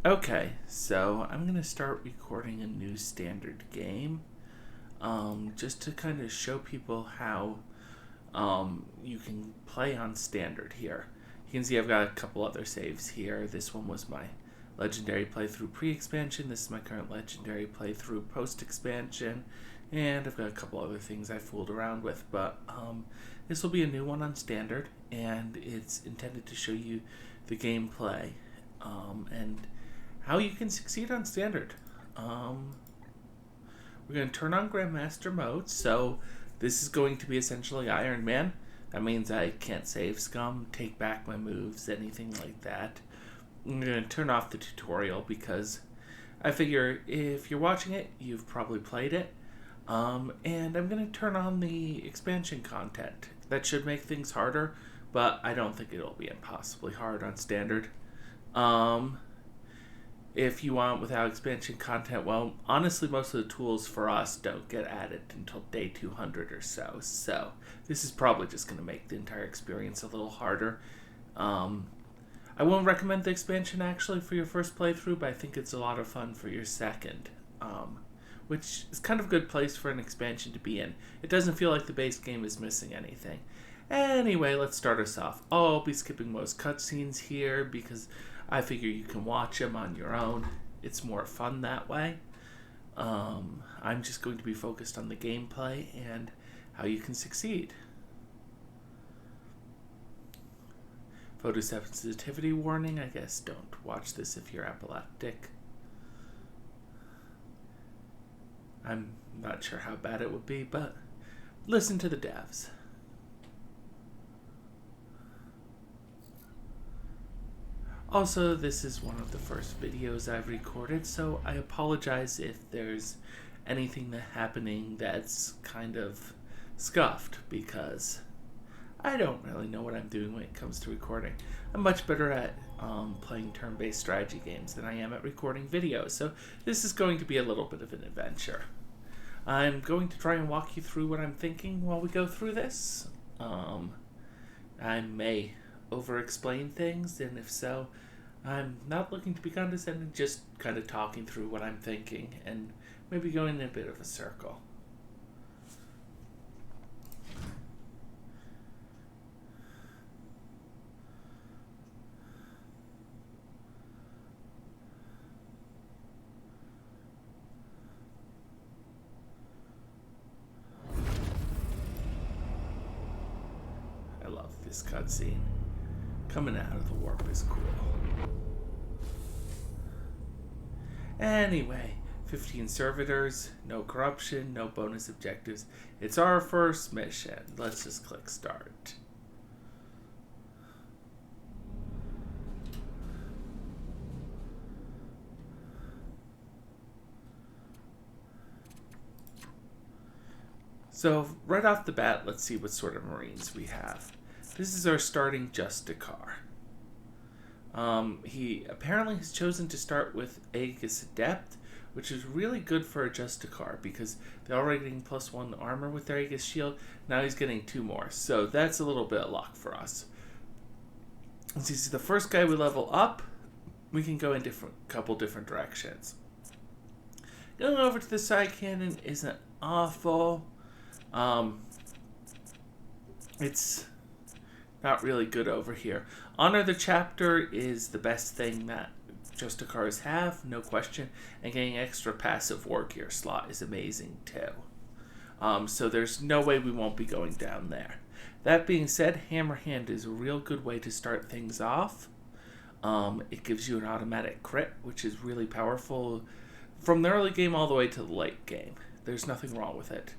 Okay, so I'm going to start recording a new standard game, just to kind of show people how you can play on standard here. You can see I've got a couple other saves here. This one was my legendary playthrough pre-expansion. This is my current legendary playthrough post-expansion. And I've got a couple other things I fooled around with. But this will be a new one on standard, and it's intended to show you the gameplay and how you can succeed on standard. We're going to turn on Grandmaster mode, so this is going to be essentially Iron Man. That means I can't save scum, take back my moves, anything like that. I'm going to turn off the tutorial because I figure if you're watching it, you've probably played it. And I'm going to turn on the expansion content. That should make things harder, but I don't think it'll be impossibly hard on standard. If you want without expansion content, well, honestly, most of the tools for us don't get added until day 200 or so. So this is probably just going to make the entire experience a little harder. I won't recommend the expansion actually for your first playthrough, but I think it's a lot of fun for your second, which is kind of a good place for an expansion to be in. It doesn't feel like the base game is missing anything. Anyway, let's start us off. I'll be skipping most cutscenes here because I figure you can watch them on your own. It's more fun that way. I'm just going to be focused on the gameplay and how you can succeed. Photosensitivity warning, I guess don't watch this if you're epileptic. I'm not sure how bad it would be, but listen to the devs. Also, this is one of the first videos I've recorded, so I apologize if there's anything happening that's kind of scuffed, because I don't really know what I'm doing when it comes to recording. I'm much better at playing turn-based strategy games than I am at recording videos, so this is going to be a little bit of an adventure. I'm going to try and walk you through what I'm thinking while we go through this. I may over-explain things, and if so, I'm not looking to be condescending, just kind of talking through what I'm thinking and maybe going in a bit of a circle. I love this cutscene. Coming out of the warp is cool. Anyway, 15 servitors, no corruption, no bonus objectives. It's our first mission. Let's just click start. So right off the bat, let's see what sort of Marines we have. This is our starting Justicar. He apparently has chosen to start with Aegis Adept, which is really good for a Justicar because they're already getting +1 armor with their Aegis shield. Now he's getting 2 more, so that's a little bit of luck for us. As you see, the first guy we level up, we can go in couple different directions. Going over to the side cannon isn't awful. It's not really good over here. Honor the Chapter is the best thing that Justicars have, no question, and getting extra passive war gear slot is amazing too. So there's no way we won't be going down there. That being said, Hammer Hand is a real good way to start things off. It gives you an automatic crit, which is really powerful from the early game all the way to the late game. There's nothing wrong with it.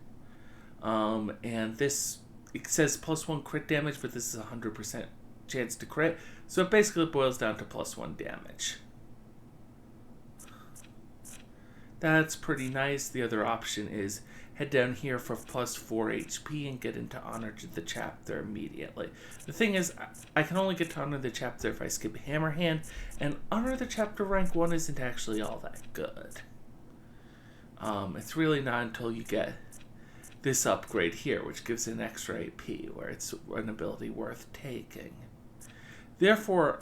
And this, it says +1 crit damage, but this is a 100% chance to crit, so it basically boils down to +1 damage. That's pretty nice. The other option is head down here for +4 HP and get into Honor the Chapter immediately. The thing is, I can only get to Honor the Chapter if I skip Hammer Hand, and Honor the Chapter rank 1 isn't actually all that good. It's really not until you get this upgrade here, which gives an extra AP, where it's an ability worth taking. Therefore,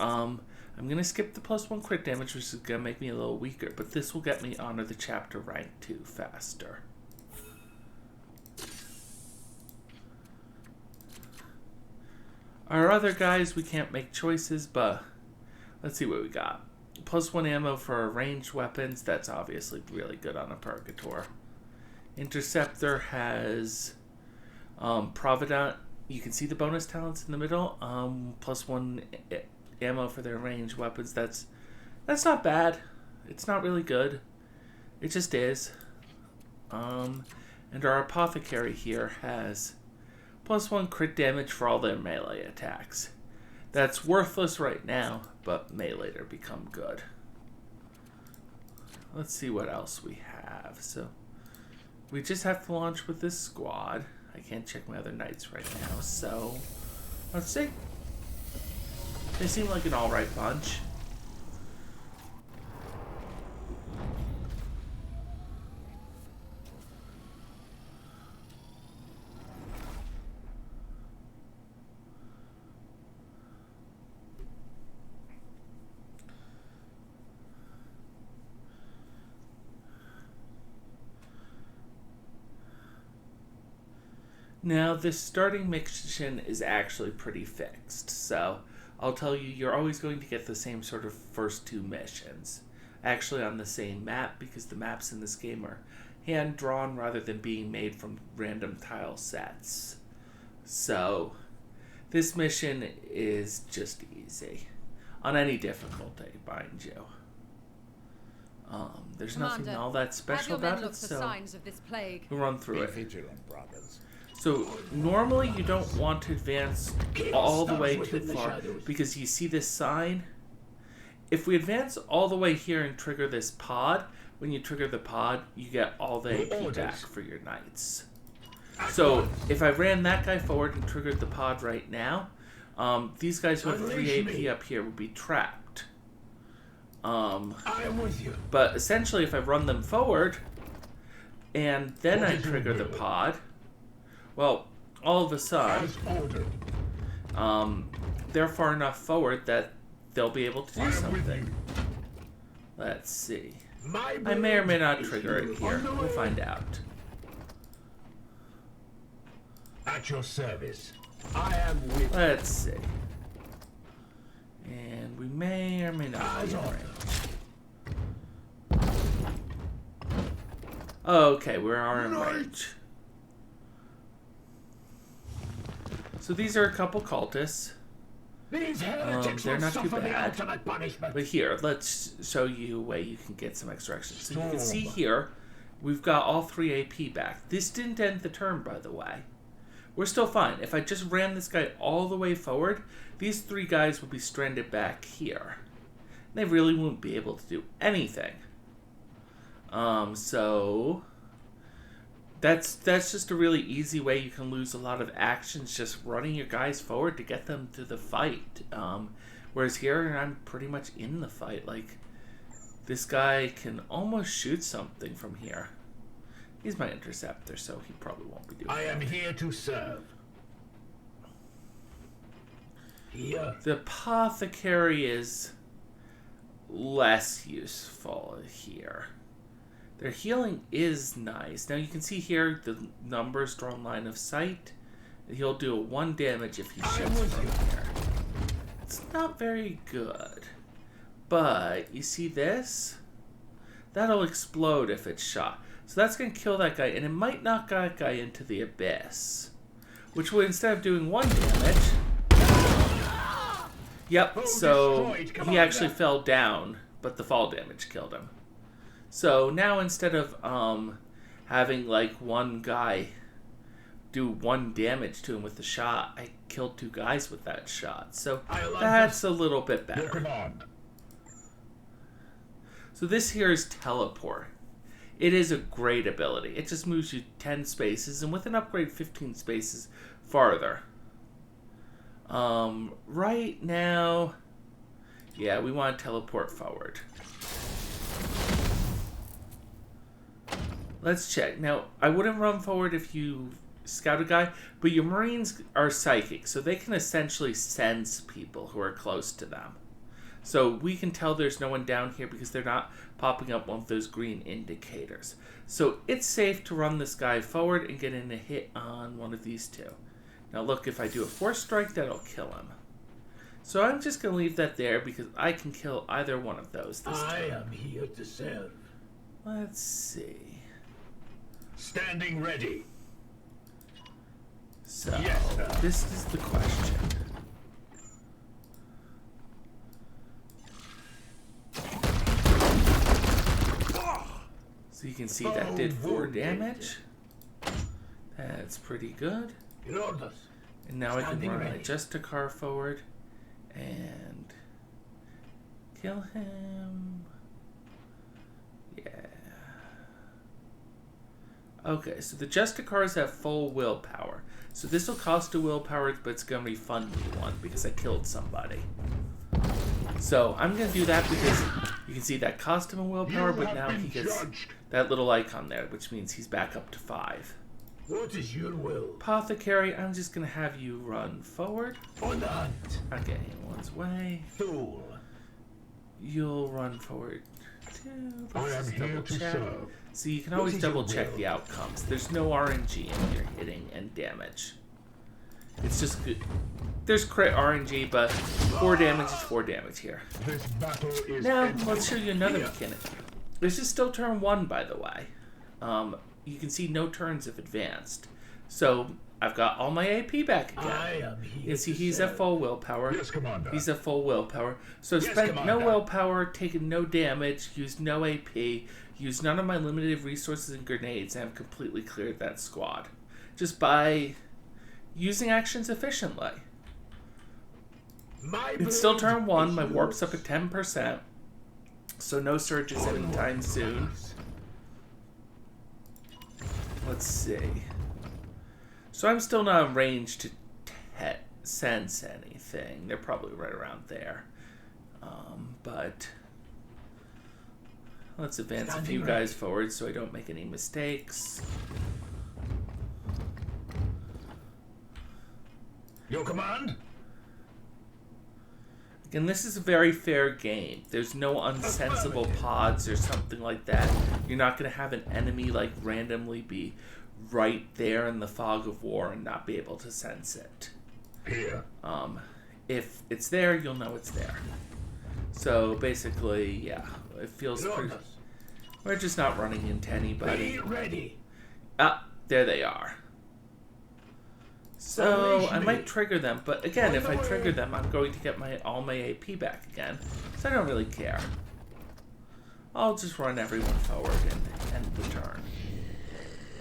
I'm going to skip the +1 crit damage, which is going to make me a little weaker, but this will get me Honor the Chapter rank 2 faster. Our other guys, we can't make choices, but let's see what we got. +1 ammo for our ranged weapons. That's obviously really good on a Purgator. Interceptor has Provident. You can see the bonus talents in the middle. +1 ammo for their ranged weapons. That's not bad. It's not really good. It just is. And our Apothecary here has +1 crit damage for all their melee attacks. That's worthless right now, but may later become good. Let's see what else we have. So we just have to launch with this squad. I can't check my other knights right now, so let's see. They seem like an alright bunch. Now, this starting mission is actually pretty fixed, so I'll tell you, you're always going to get the same sort of first 2 missions. Actually on the same map, because the maps in this game are hand-drawn rather than being made from random tile sets. So, this mission is just easy. On any difficulty, mind you. There's Commander, nothing all that special about it, so we'll run through it. Vigilant, brothers. So, normally you don't want to advance all the way too far, because you see this sign? If we advance all the way here and trigger this pod, when you trigger the pod, you get all the AP back for your knights. So, if I ran that guy forward and triggered the pod right now, these guys who have 3 AP up here would be trapped. I am with you. But essentially, if I run them forward, and then I trigger the pod, well, all of a sudden, they're far enough forward that they'll be able to do something. Let's see. I may or may not trigger it here. We'll find out. At your service. I am with. Let's see. And we may or may not be in range. Okay, we are in range. So these are a couple cultists. They're not too bad. But here, let's show you a way you can get some extra action. So you can see here, we've got all 3 AP back. This didn't end the turn, by the way. We're still fine. If I just ran this guy all the way forward, these 3 guys would be stranded back here. They really wouldn't be able to do anything. So that's just a really easy way you can lose a lot of actions, just running your guys forward to get them to the fight. Whereas here, I'm pretty much in the fight. Like, this guy can almost shoot something from here. He's my interceptor, so he probably won't be doing I am anything. here to serve. Here. The Apothecary is less useful here. Their healing is nice. Now you can see here the numbers drawn line of sight. He'll do 1 damage if he shoots from here. It's not very good. But you see this? That'll explode if it's shot. So that's going to kill that guy, and it might knock that guy into the abyss. Which would, instead of doing 1 damage... Yep, so he actually fell down, but the fall damage killed him. So now instead of having like 1 guy do 1 damage to him with the shot, I killed 2 guys with that shot. So that's a little bit better. So this here is Teleport. It is a great ability. It just moves you 10 spaces, and with an upgrade 15 spaces farther. Right now, yeah, we want to teleport forward. Let's check. Now, I wouldn't run forward if you scout a guy, but your Marines are psychic, so they can essentially sense people who are close to them. So we can tell there's no one down here because they're not popping up one of those green indicators. So it's safe to run this guy forward and get in a hit on one of these two. Now look, if I do a force strike, that'll kill him. So I'm just going to leave that there because I can kill either one of those this time. I am here to serve. Let's see. Standing ready. So, Yes, sir. this is the question. So you can see that did 4 damage. That's pretty good. Your orders. And now I can Standing run ready. just a car forward and kill him. Yeah. Okay, so the Justicars have full willpower. So this will cost a willpower, but it's going to refund me one because I killed somebody. So I'm going to do that because you can see that cost him a willpower, but now he gets that little icon there, which means he's back up to 5. What is your will? Apothecary, I'm just going to have you run forward. On the hunt. Okay, one's way. Fool. You'll run forward too. I Let's am just here double to check. serve. So you can What always is your double check will? the outcomes. There's no RNG in your hitting and damage. It's just good. There's crit RNG, but 4 damage is 4 damage here. This battle is Now, ended. let's show you another Here. mechanic. This is still turn 1, by the way. You can see no turns have advanced. So, I've got all my AP back again. I am here. You can see to he's serve. at full willpower. Yes, Commander. He's at full willpower. So Yes, spent no Commander. willpower, taken no damage, used no AP, used none of my limited resources and grenades, and have completely cleared that squad. Just by using actions efficiently. My It's still blade turn 1, is my warp's up yours. at 10%. So no surges anytime soon. Let's see. So I'm still not in range to sense anything. They're probably right around there. But let's advance a Standing few ready. guys forward so I don't make any mistakes. Your command? And this is a very fair game. There's no unsensible pods or something like that. You're not going to have an enemy like randomly be right there in the fog of war and not be able to sense it. Here. If it's there, you'll know it's there. So basically, yeah, it feels Your pretty... orders. We're just not running into anybody. Be ready. Ah, there they are. So I might trigger them, but again, if I trigger them, I'm going to get all my AP back again. So I don't really care. I'll just run everyone forward and end the turn.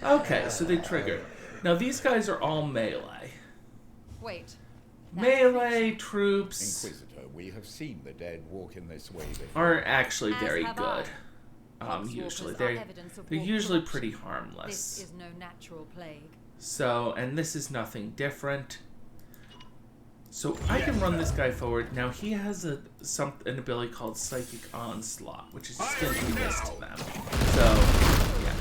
Okay, so they triggered. Now these guys are all melee. Wait. Melee troops Inquisitor, we have seen the dead walk in this way before. aren't actually As very have good. I. Usually Poxwalkers are they're evidence of war usually corruption. pretty This harmless. is no natural plague. So, and this is nothing different. So I can run this guy forward. Now he has an ability called Psychic Onslaught, which is just going to do this to them. So, yeah.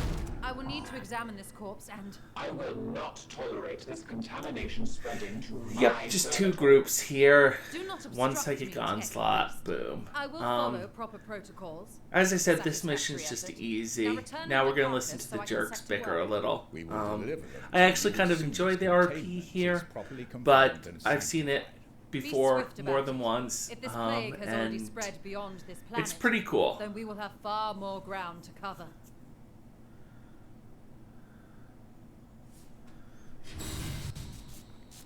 I will need to examine this corpse and... I will not tolerate this contamination spreading to Yep, my just 2 servants. groups here. Do not obstruct One me, Psychic Tech Onslaught, Priest. boom. I will follow proper protocols. As I said, this Satisfactory mission's just effort. easy. Now return Now to we're the going to listen carcass to so the I can jerks set to bicker a work. little. We will deliver them I to actually you kind of as soon enjoy as the containment RP is here, properly confirmed but and I've sanctioned. seen it before swift more about than it. once, If this plague has already and spread beyond this planet, it's pretty cool. then we will have far more ground to cover.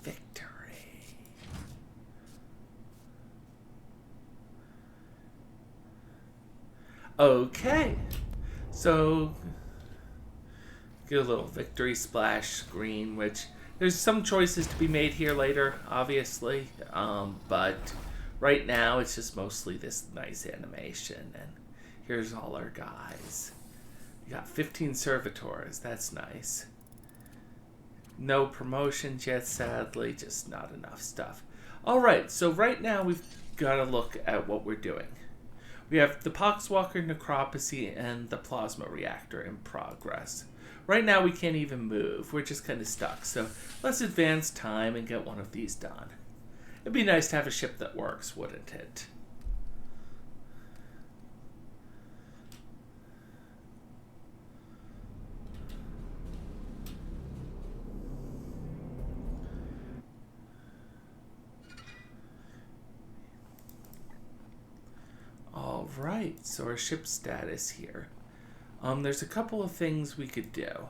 Victory. Okay, so get a little victory splash screen, which there's some choices to be made here later, obviously, but right now it's just mostly this nice animation, and here's all our guys. We got 15 servitors, that's nice. No promotions yet, sadly, just not enough stuff. Alright, so right now we've got to look at what we're doing. We have the Poxwalker Necropsy and the Plasma Reactor in progress. Right now we can't even move, we're just kind of stuck, so let's advance time and get one of these done. It'd be nice to have a ship that works, wouldn't it? Alright, so our ship status here. There's a couple of things we could do.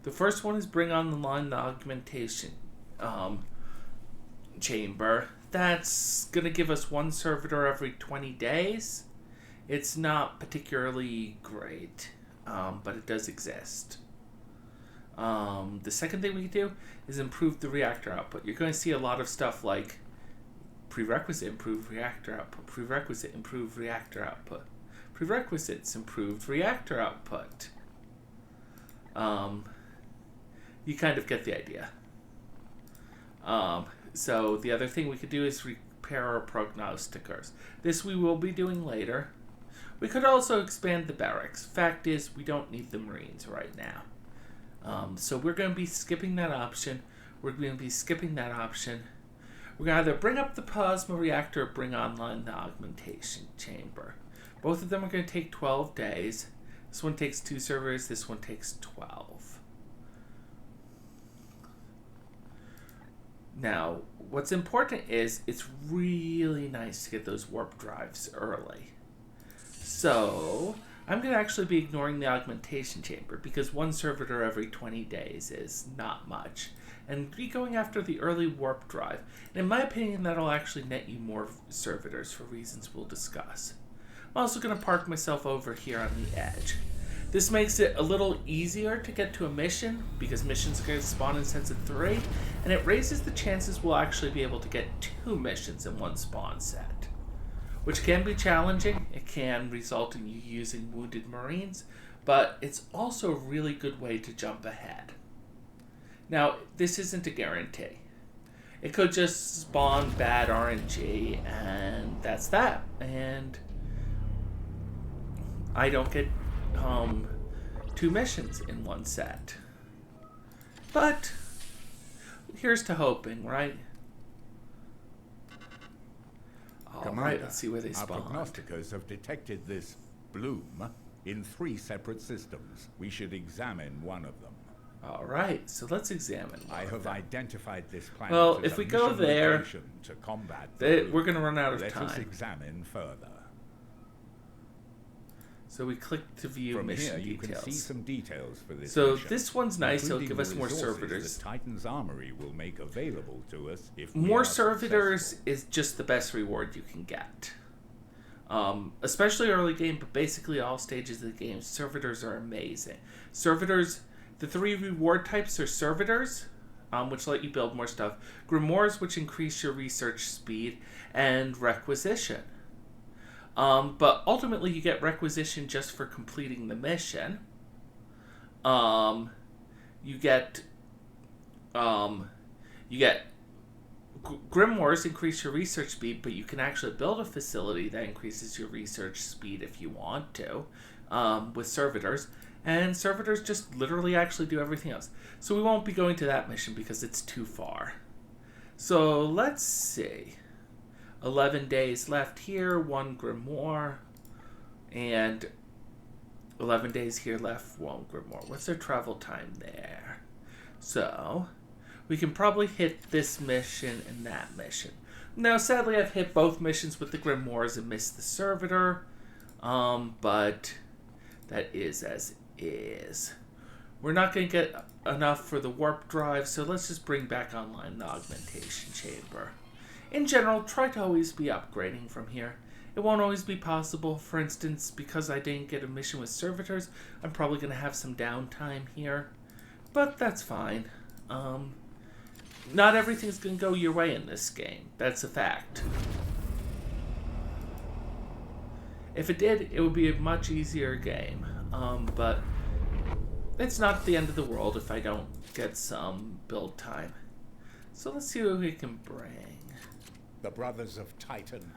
The first one is bring online the augmentation chamber. That's going to give us one servitor every 20 days. It's not particularly great, but it does exist. The second thing we can do is improve the reactor output. You're going to see a lot of stuff like prerequisite improved reactor output, prerequisite improved reactor output, prerequisites improved reactor output. You kind of get the idea. So the other thing we could do is repair our prognosticators. This we will be doing later. We could also expand the barracks. Fact is, we don't need the Marines right now. So we're going to be skipping that option. We're going to be skipping that option. We're going to either bring up the plasma reactor or bring online the augmentation chamber. Both of them are going to take 12 days. This one takes 2 servers. This one takes 12. Now, what's important is it's really nice to get those warp drives early. So, I'm going to actually be ignoring the augmentation chamber because one servitor every 20 days is not much. And be going after the early warp drive. And in my opinion, that'll actually net you more servitors for reasons we'll discuss. I'm also going to park myself over here on the edge. This makes it a little easier to get to a mission because missions are going to spawn in sets of 3, and it raises the chances we'll actually be able to get 2 missions in one spawn set, which can be challenging. It can result in you using wounded Marines, but it's also a really good way to jump ahead. Now, this isn't a guarantee. It could just spawn bad RNG, and that's that. And I don't get 2 missions in one set. But here's to hoping, right? Alright, let's see where they spawn. Our prognosticators have detected this bloom in 3 separate systems. We should examine one of them. Alright, so let's examine one I of have them. identified this planet Well, as if a we go mission there, location to combat the we're going to run out of Let us time. examine further. So we click to view From mission here, you can see details. some details for this So mission, this one's nice. It'll including give the us more resources servitors. that Titan's Armory will make available to us if we More are servitors successful. is just the best reward you can get. Especially early game, but basically all stages of the game, servitors are amazing. Servitors, the 3 reward types are servitors, which let you build more stuff, grimoires, which increase your research speed, and requisition. But ultimately you get requisition just for completing the mission. You get grimoires increase your research speed, but you can actually build a facility that increases your research speed if you want to, with servitors. And servitors just literally actually do everything else. So we won't be going to that mission because it's too far. So let's see. 11 days left here, 1 grimoire, and 11 days here left, 1 grimoire. What's their travel time there? So, we can probably hit this mission and that mission. Now, sadly, I've hit both missions with the grimoires and missed the servitor, but that is as is. We're not going to get enough for the warp drive, so let's just bring back online the augmentation chamber. In general, try to always be upgrading from here. It won't always be possible. For instance, because I didn't get a mission with servitors, I'm probably going to have some downtime here. But that's fine. Not everything's going to go your way in this game. That's a fact. If it did, it would be a much easier game. But it's not the end of the world if I don't get some build time. So let's see what we can bring. The Brothers of Titan.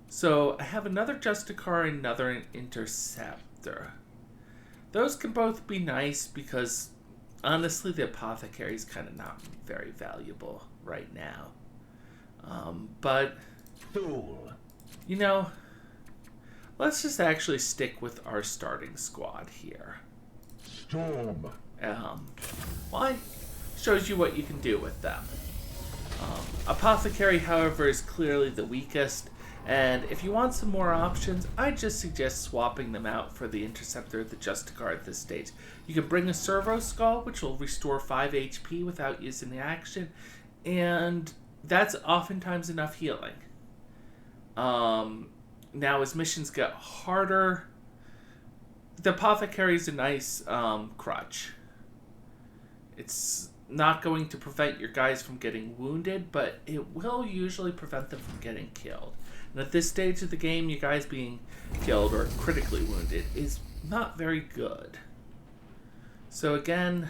So I have another Justicar and another Interceptor. Those can both be nice because honestly the Apothecary is kind of not very valuable right now. But Fool. you know, let's just actually stick with our starting squad here. Storm. Why? Shows you what you can do with them. Apothecary, however, is clearly the weakest, And if you want some more options, I just suggest swapping them out for the Interceptor or the Justicar at this stage. You can bring a Servo Skull, which will restore 5 HP without using the action, and that's oftentimes enough healing. Now, as missions get harder, the Apothecary is a nice crutch. It's not going to prevent your guys from getting wounded, but it will usually prevent them from getting killed. And at this stage of the game, you guys being killed or critically wounded is not very good. So again,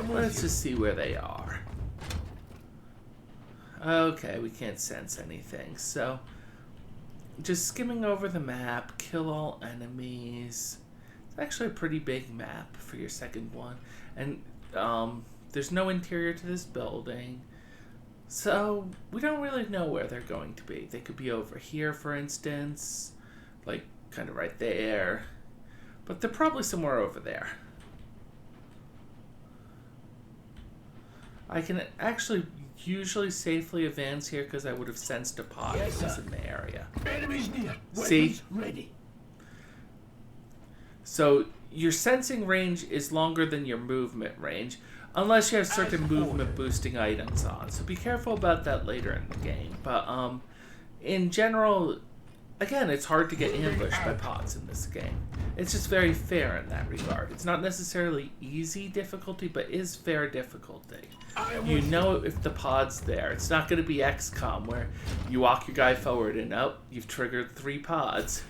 let's just see where they are. Okay, we can't sense anything. So just skimming over the map, kill all enemies. It's actually a pretty big map for your second one. And there's no interior to this building. So, we don't really know where they're going to be. They could be over here, for instance. Like, kind of right there. But they're probably somewhere over there. I can actually usually safely advance here because I would have sensed a pod that was in the area. Enemies near. See? Ready. So, your sensing range is longer than your movement range. Unless you have certain movement boosting items on. So be careful about that later in the game. But in general, again, it's hard to get ambushed by pods in this game. It's just very fair in that regard. It's not necessarily easy difficulty, but is fair difficulty. You know if the pod's there. It's not going to be XCOM where you walk your guy forward and you've triggered 3 pods.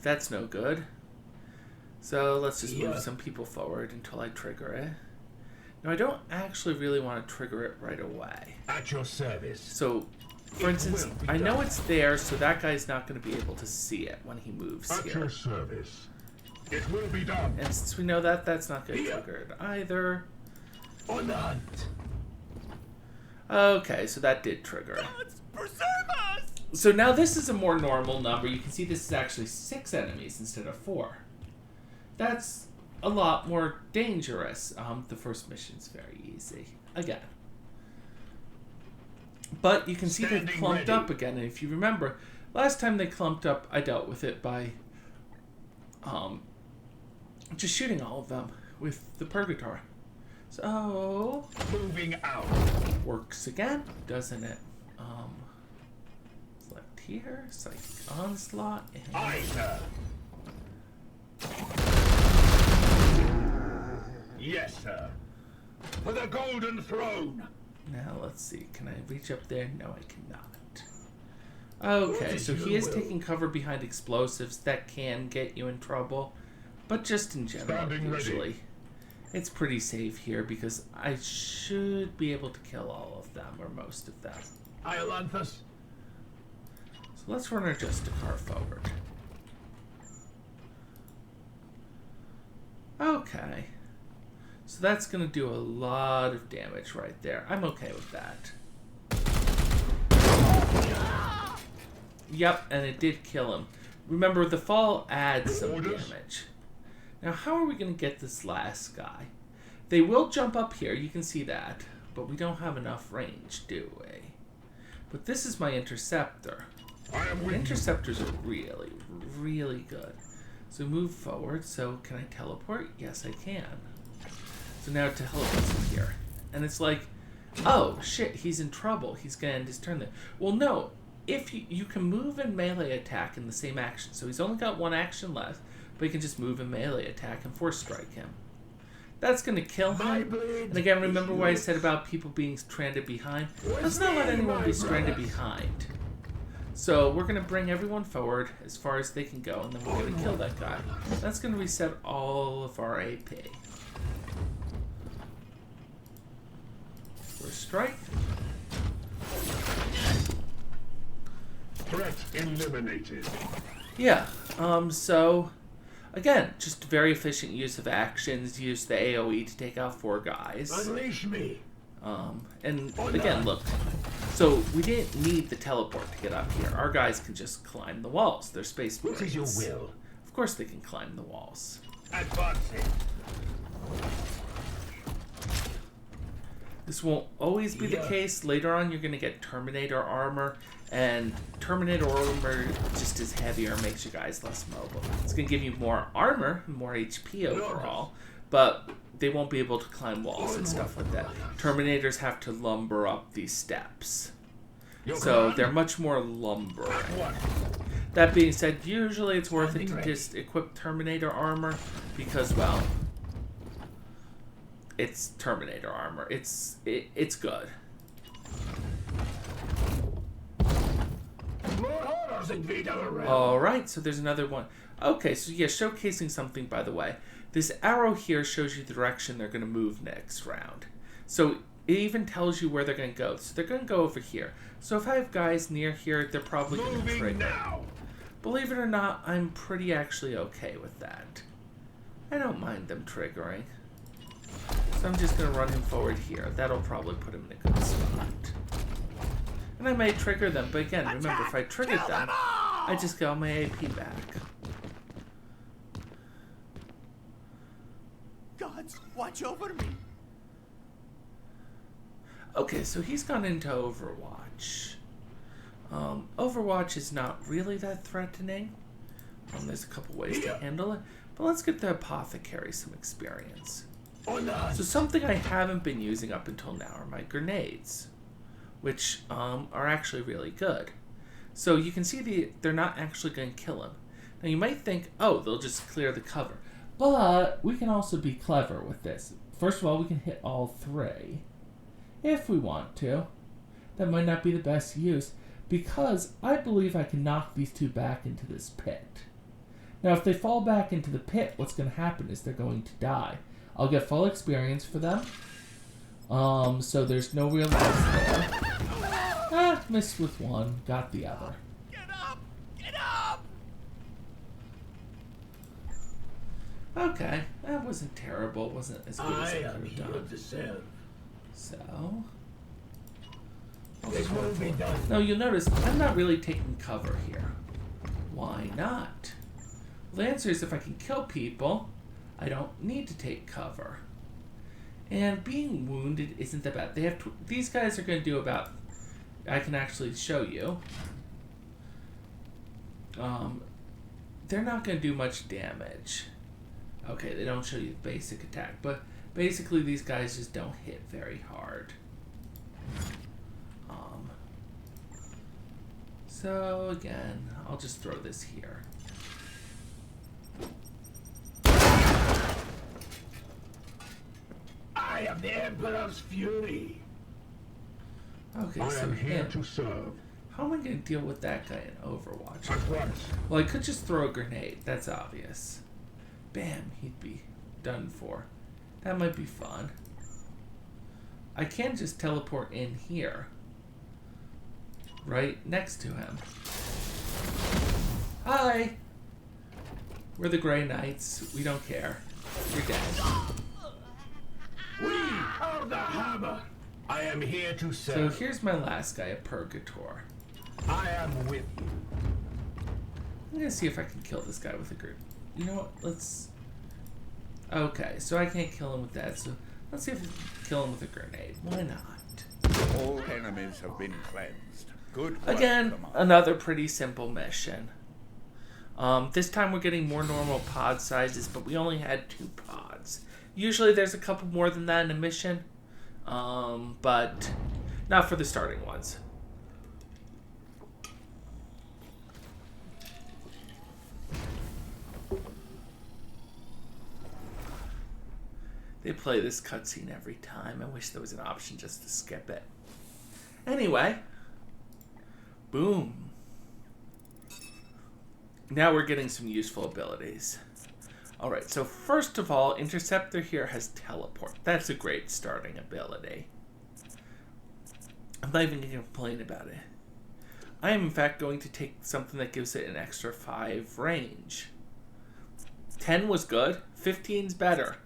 That's no good. So let's just move some people forward until I trigger it. Now I don't actually really want to trigger it right away. At your service. So, for instance, I know it's there, so that guy's not going to be able to see it when he moves At here. your service. It will be done. And since we know that, that's not going to get triggered either. On the hunt. Okay, so that did trigger. So now this is a more normal number. You can see this is actually 6 enemies instead of 4. That's a lot more dangerous. The first mission's very easy. Again. But you can see they've clumped up again. And if you remember, last time they clumped up, I dealt with it by just shooting all of them with the Purgatory. So, Moving out. works again, doesn't it? Select here, Psychic Onslaught, and Aye, sir. Yes, sir. For the Golden Throne. now let's see, can I reach up there? No, I cannot. Okay, so he is taking cover behind explosives. That can get you in trouble, but just in general, usually. It's pretty safe here because I should be able to kill all of them, or most of them. Iolanthus. So let's run our Justicar forward. Okay. So that's going to do a lot of damage right there. I'm okay with that. Yep, and it did kill him. Remember, the fall adds some damage. Now, how are we going to get this last guy? They will jump up here, you can see that. But we don't have enough range, do we? But this is my Interceptor. Interceptors are really, really good. So move forward. So can I teleport? Yes, I can. So now teleports him here. And it's like, oh, shit, he's in trouble. He's going to end his turn there. Well, no. If you can move and melee attack in the same action. So he's only got 1 action left. But you can just move and melee attack and force strike him. That's going to kill him. And again, remember what I said about people being stranded behind? Let's not let anyone be stranded behind. So we're going to bring everyone forward as far as they can go, and then we're going to kill that guy. That's going to reset all of our AP. First strike. Threat eliminated. Yeah, so again, just very efficient use of actions. Use the AoE to take out 4 guys. Unleash me. And again, look. So we didn't need the teleport to get up here. Our guys can just climb the walls. They're space marines. What is your will? Of course they can climb the walls. Advancing. This won't always be the case. Later on, you're going to get Terminator armor, And Terminator armor just is heavier, makes you guys less mobile. It's going to give you more armor, more HP overall, but they won't be able to climb walls and stuff like that. Terminators have to lumber up these steps. So they're much more lumbering. That being said, usually it's worth it to just equip Terminator armor because, well, it's Terminator armor. It's good. Alright, so there's another one. Okay, so yeah, showcasing something, by the way. This arrow here shows you the direction they're going to move next round. So it even tells you where they're going to go. So they're going to go over here. So if I have guys near here, they're probably going to trigger. Now. Believe it or not, I'm pretty actually okay with that. I don't mind them triggering. So I'm just going to run him forward here. That'll probably put him in a good spot. And I may trigger them, but again, remember, if I triggered them, I just get all my AP back. Gods, watch over me. Okay, so he's gone into Overwatch. Overwatch is not really that threatening. There's a couple ways to handle it. But let's get the Apothecary some experience. So something I haven't been using up until now are my grenades, which are actually really good. So you can see they're not actually going to kill him. Now you might think, oh, they'll just clear the cover. But we can also be clever with this. First of all, we can hit all three. If we want to. That might not be the best use, because I believe I can knock these two back into this pit. Now, if they fall back into the pit, what's going to happen is they're going to die. I'll get full experience for them. So there's no real loss there. Ah, missed with one, got the other. Get up! Get up! Okay, that wasn't terrible. Wasn't as good as I could have done. So, now you'll notice I'm not really taking cover here. Why not? Well, the answer is if I can kill people, I don't need to take cover. And being wounded isn't that bad. They have these guys are going to do about. I can actually show you. They're not going to do much damage. Okay, they don't show you the basic attack, but basically these guys just don't hit very hard. So again, I'll just throw this here. I am the Emperor's fury. Okay, I so am here him. to serve. How am I going to deal with that guy in Overwatch? At once. Well, I could just throw a grenade. That's obvious. Bam, he'd be done for. That might be fun. I can just teleport in here. Right next to him. Hi! We're the Grey Knights. We don't care. You're dead. We are the Hammer. I am here to So serve. here's my last guy, a Purgator. I am with you. I'm gonna see if I can kill this guy with a grenade. You know what? Let's... Okay, so I can't kill him with that, so let's see if we can kill him with a grenade. Why not? All enemies have been cleansed. Good work, Again, Commander. another pretty simple mission. This time we're getting more normal pod sizes, but we only had 2 pods. Usually there's a couple more than that in a mission, but not for the starting ones. They play this cutscene every time. I wish there was an option just to skip it. Anyway. Boom. Now we're getting some useful abilities. Alright, so first of all, Interceptor here has Teleport. That's a great starting ability. I'm not even going to complain about it. I am in fact going to take something that gives it an extra 5 range. 10 was good. 15's better.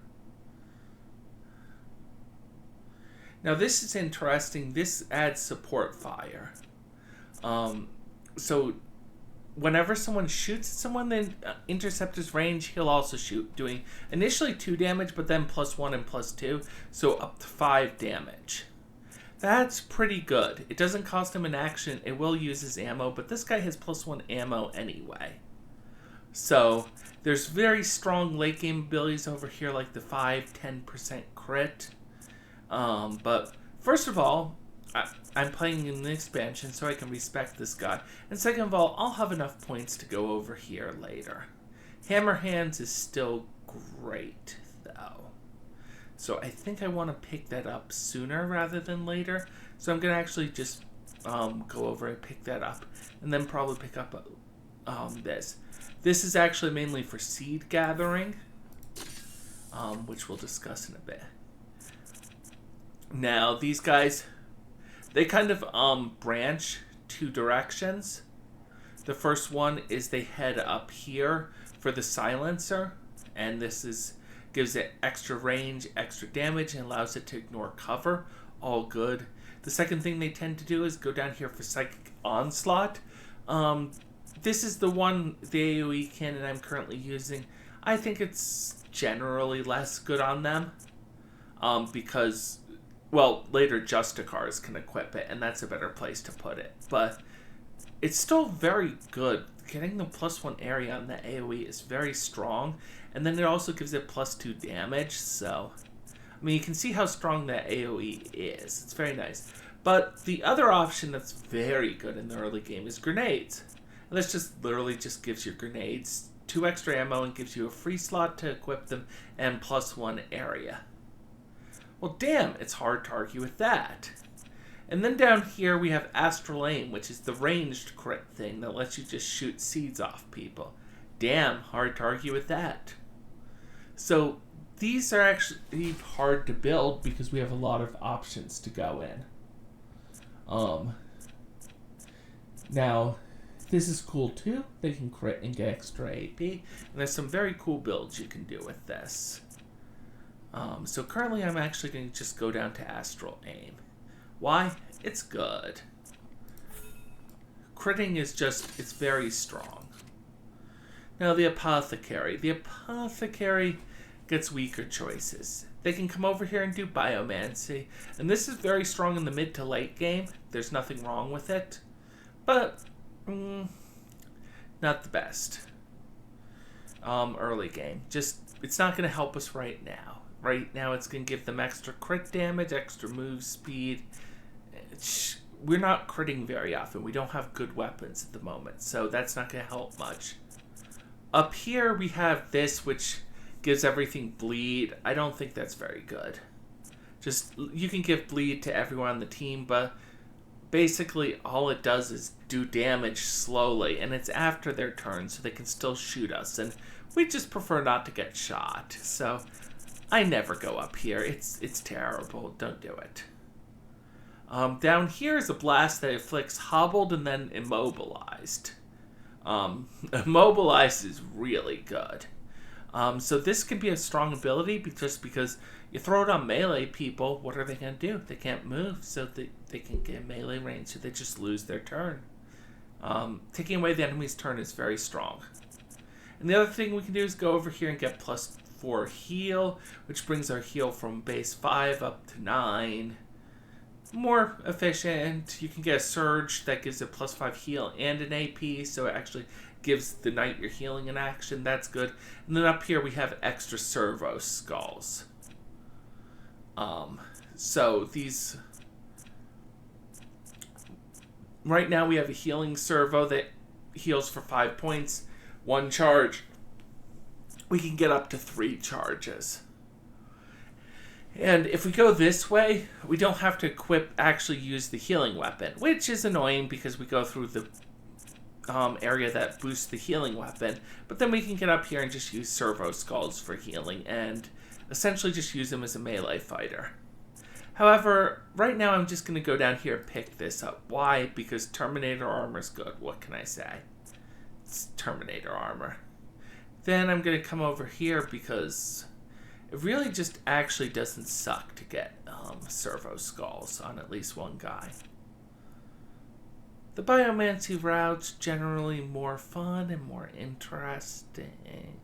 Now this is interesting. This adds support fire. So whenever someone shoots at someone, then Interceptor's range, he'll also shoot, doing initially 2 damage, but then +1 and +2, so up to 5 damage. That's pretty good. It doesn't cost him an action. It will use his ammo, but this guy has +1 ammo anyway. So there's very strong late game abilities over here, like the 5-10% crit. But first of all, I'm playing in the expansion, so I can respect this guy. And second of all, I'll have enough points to go over here later. Hammer Hands is still great, though. So I think I want to pick that up sooner rather than later. So I'm going to actually just go over and pick that up. And then probably pick up this. This is actually mainly for seed gathering, which we'll discuss in a bit. Now, these guys, they kind of branch two directions. The first one is they head up here for the silencer, and this gives it extra range, extra damage, and allows it to ignore cover. All good. The second thing they tend to do is go down here for Psychic Onslaught. This is the one, the AoE cannon I'm currently using. I think it's generally less good on them, because, well, later Justicars can equip it, and that's a better place to put it. But it's still very good. Getting the +1 area on the AoE is very strong, and then it also gives it +2 damage, so I mean, you can see how strong that AoE is. It's very nice. But the other option that's very good in the early game is grenades. And this just literally just gives your grenades 2 extra ammo and gives you a free slot to equip them and +1 area. Well, damn, it's hard to argue with that. And then down here we have Astral Aim, which is the ranged crit thing that lets you just shoot seeds off people. Damn, hard to argue with that. So these are actually hard to build because we have a lot of options to go in. Now, this is cool too. They can crit and get extra AP. And there's some very cool builds you can do with this. So currently I'm actually going to just go down to Astral Aim. Why? It's good. Critting is just, it's very strong. Now the Apothecary. The Apothecary gets weaker choices. They can come over here and do Biomancy. And this is very strong in the mid to late game. There's nothing wrong with it. But, not the best. Early game. Just, it's not going to help us right now. Right now it's going to give them extra crit damage, extra move speed. We're not critting very often. We don't have good weapons at the moment, so that's not going to help much. Up here we have this, which gives everything bleed. I don't think that's very good. Just, you can give bleed to everyone on the team, but basically all it does is do damage slowly, and it's after their turn, so they can still shoot us, and we just prefer not to get shot. So I never go up here. It's terrible. Don't do it. Down here is a blast that inflicts hobbled and then immobilized. Immobilized is really good. So this can be a strong ability just because you throw it on melee people, what are they going to do? They can't move, so they can get melee range, so they just lose their turn. Taking away the enemy's turn is very strong. And the other thing we can do is go over here and get +4 heal, which brings our heal from base 5 up to 9. More efficient. You can get a surge that gives a +5 heal and an AP, so it actually gives the knight you're healing an action. That's good. And then up here we have extra servo skulls. So these, right now we have a healing servo that heals for 5 points, 1 charge. We can get up to 3 charges. And if we go this way, we don't have to actually use the healing weapon, which is annoying because we go through the area that boosts the healing weapon. But then we can get up here and just use servo skulls for healing and essentially just use them as a melee fighter. However, right now I'm just going to go down here and pick this up. Why? Because Terminator armor is good. What can I say? It's Terminator armor. Then I'm going to come over here because it really just actually doesn't suck to get servo skulls on at least one guy. The Biomancy route's generally more fun and more interesting.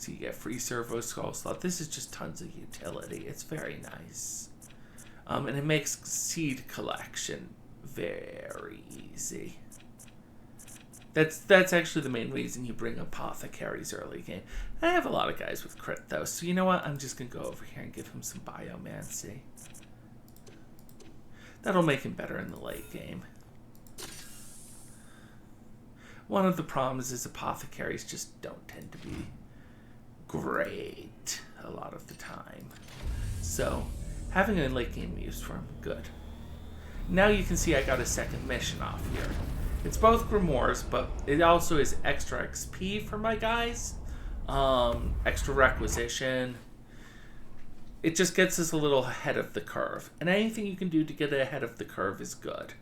So you get free servo skull slot. This is just tons of utility. It's very nice. And it makes seed collection very easy. That's actually the main reason you bring apothecaries early game. I have a lot of guys with crit though, so you know what? I'm just gonna go over here and give him some biomancy. That'll make him better in the late game. One of the problems is apothecaries just don't tend to be great a lot of the time. So having a late game use for him, good. Now you can see I got a second mission off here. It's both grimoires, but it also is extra XP for my guys, extra requisition. It just gets us a little ahead of the curve, and anything you can do to get ahead of the curve is good.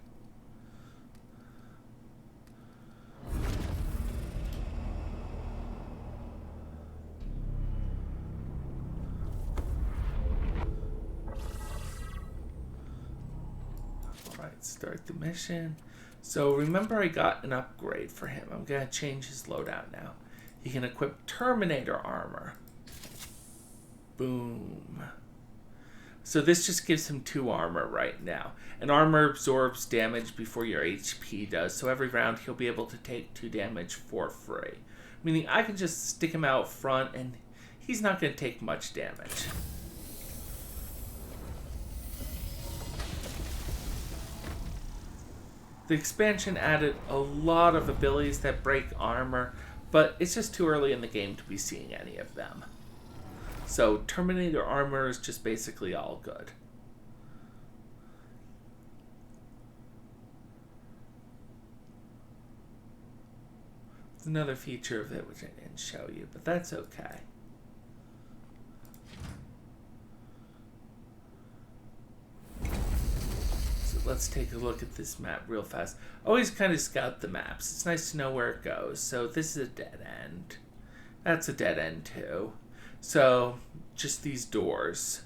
Alright, start the mission. So remember I got an upgrade for him. I'm going to change his loadout now. He can equip Terminator armor. Boom. So this just gives him 2 armor right now. And armor absorbs damage before your HP does. So every round he'll be able to take 2 damage for free. Meaning I can just stick him out front and he's not going to take much damage. The expansion added a lot of abilities that break armor, but it's just too early in the game to be seeing any of them. So Terminator armor is just basically all good. There's another feature of it which I didn't show you, but that's okay. Let's take a look at this map real fast. Always kind of scout the maps. It's nice to know where it goes. So this is a dead end. That's a dead end too. So just these doors.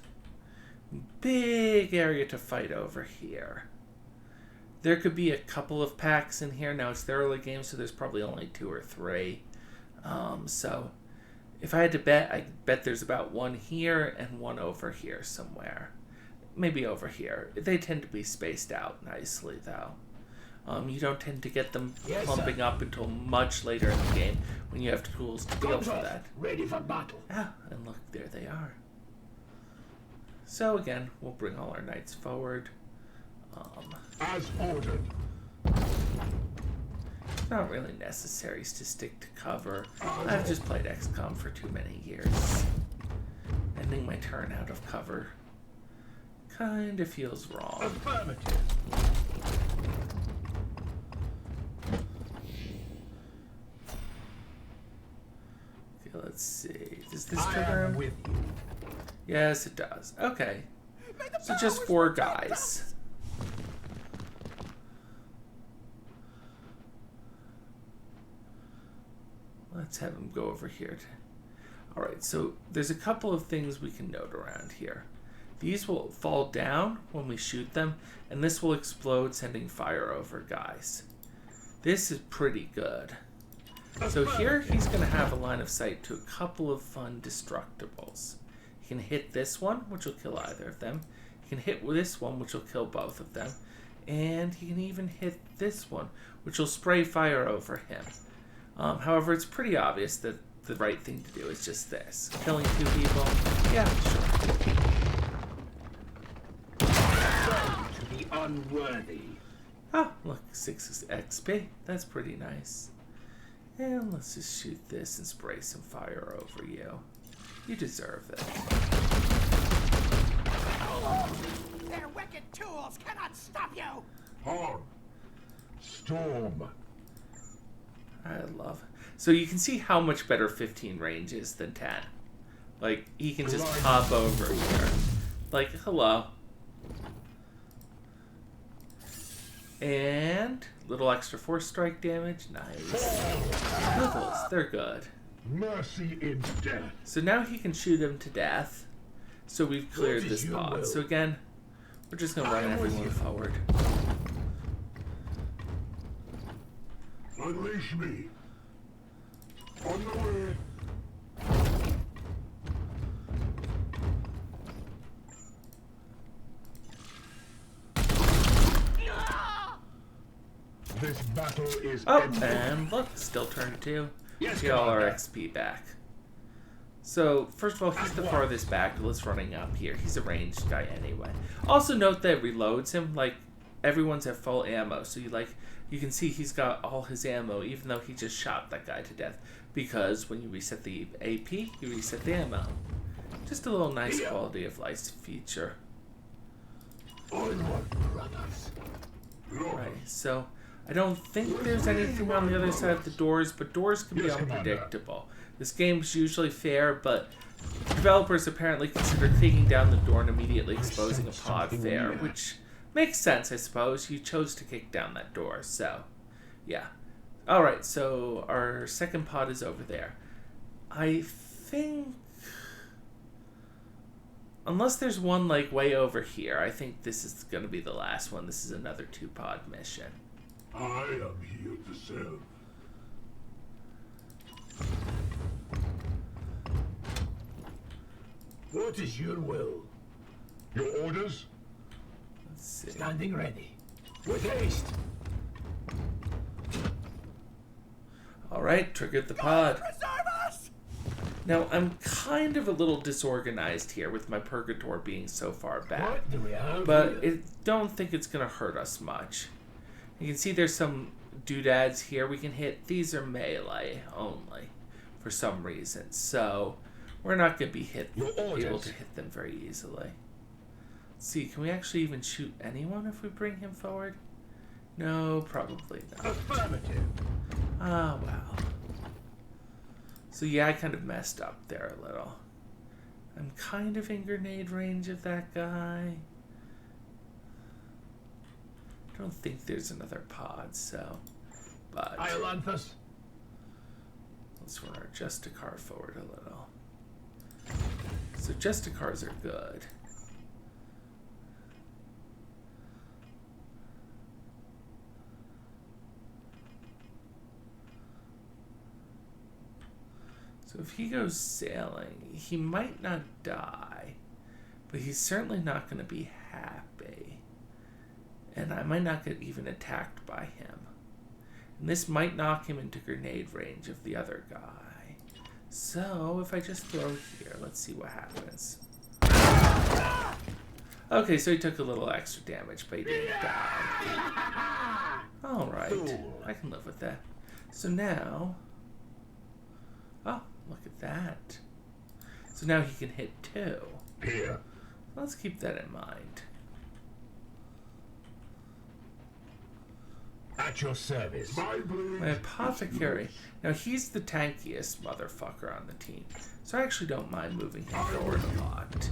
Big area to fight over here. There could be a couple of packs in here. Now it's the early game, so there's probably only 2 or 3. So if I had to bet, I'd bet there's about 1 here and 1 over here somewhere. Maybe over here. They tend to be spaced out nicely, though. You don't tend to get them clumping up until much later in the game when you have tools to deal for that. Ready for battle. Ah, and look, there they are. So again, we'll bring all our knights forward. As ordered. It's not really necessary to stick to cover. I've just played XCOM for too many years. Ending my turn out of cover kind of feels wrong. Affirmative. Okay, let's see. Does this trigger him? With you. Yes, it does. Okay. So just 4 guys. Let's have him go over here. Alright, so there's a couple of things we can note around here. These will fall down when we shoot them, and this will explode, sending fire over guys. This is pretty good. So here he's going to have a line of sight to a couple of fun destructibles. He can hit this one, which will kill either of them. He can hit this one, which will kill both of them. And he can even hit this one, which will spray fire over him. However, it's pretty obvious that the right thing to do is just this. Killing 2 people? Yeah, sure. To the unworthy. Oh, look, 6 XP. That's pretty nice. And let's just shoot this and spray some fire over you. You deserve it. Their wicked tools cannot stop you! Hard. Storm. I love it. So you can see how much better 15 range is than 10. Like, he can just pop over here. Like, hello. And little extra 4 strike damage. Nice. Levels, they're good. Mercy in death. So now he can shoot him to death. So we've cleared What this is your pod. will? So again, we're just going to run everyone forward. Unleash me. On the way. This battle is Oh, ended. and look, still turn 2. Yes, Get all our Commander. XP back. So, first of all, he's the farthest back. Let's running up here. He's a ranged guy anyway. Also note that it reloads him, like, everyone's at full ammo. So you can see he's got all his ammo, even though he just shot that guy to death. Because when you reset the AP, you reset the ammo. Just a little nice quality of life feature. Onward, brothers. Right, so I don't think there's anything on the other side of the doors, but doors can be Yes, Commander. unpredictable. This game's usually fair, but developers apparently consider taking down the door and immediately exposing a pod fair, which makes sense, I suppose. You chose to kick down that door, so yeah. Alright, so our second pod is over there. I think, unless there's one like way over here, I think this is going to be the last one. This is another 2-pod mission. I am here to serve. What is your will? Your orders? Let's see. Standing ready. With haste. Alright, triggered the pod. Preserve us! Now, I'm kind of a little disorganized here with my Purgator being so far back. What do we have But here? I don't think it's going to hurt us much. You can see there's some doodads here we can hit. These are melee only for some reason. So we're not going to be Your orders. able to hit them very easily. Let's see, can we actually even shoot anyone if we bring him forward? No, probably not. Affirmative. Ah, well. So yeah, I kind of messed up there a little. I'm kind of in grenade range of that guy. I don't think there's another pod, so... But Iolanthus. let's run our Justicar forward a little. So Justicars are good. So if he goes sailing, he might not die, but he's certainly not going to be happy. And I might not get even attacked by him. And this might knock him into grenade range of the other guy. So if I just throw here, let's see what happens. Okay, so he took a little extra damage, but he didn't die. Alright, I can live with that. So now... Oh, look at that. So now he can hit 2. Here. Let's keep that in mind. At your service. My Apothecary. Now he's the tankiest motherfucker on the team. So I actually don't mind moving him forward a lot.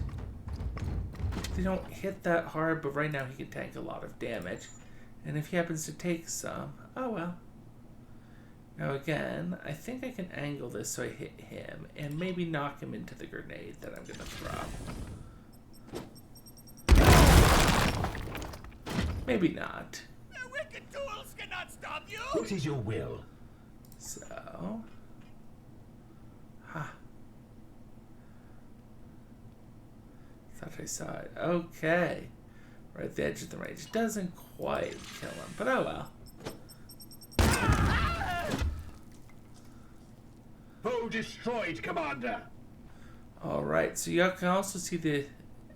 They don't hit that hard, but right now he can tank a lot of damage. And if he happens to take some, oh well. Now again, I think I can angle this so I hit him and maybe knock him into the grenade that I'm going to throw. Maybe not. The wicked tools cannot stop you! What is your will? So... Ha. Thought I saw it. Okay. Right at the edge of the range. Doesn't quite kill him, but oh well. Foe destroyed, Commander. Alright, so you can also see the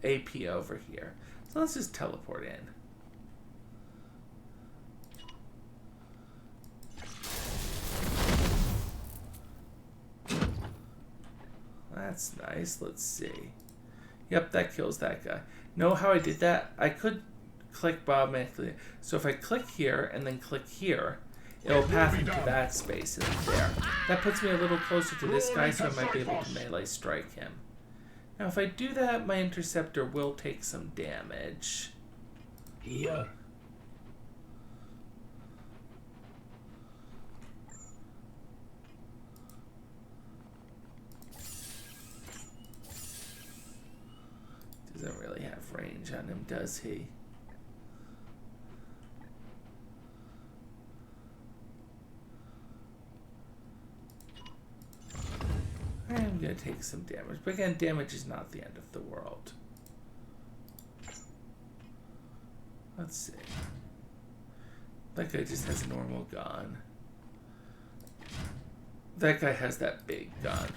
AP over here. So let's just teleport in. That's nice. Let's see. Yep, that kills that guy. Know how I did that? I could click automatically. So if I click here and then click here, it'll path him to that space and there. That puts me a little closer to this guy, so I might be able to melee strike him. Now if I do that, my interceptor will take some damage. Here. Doesn't really have range on him, does he? I'm going to take some damage. But again, damage is not the end of the world. Let's see. That guy just has a normal gun. That guy has that big gun.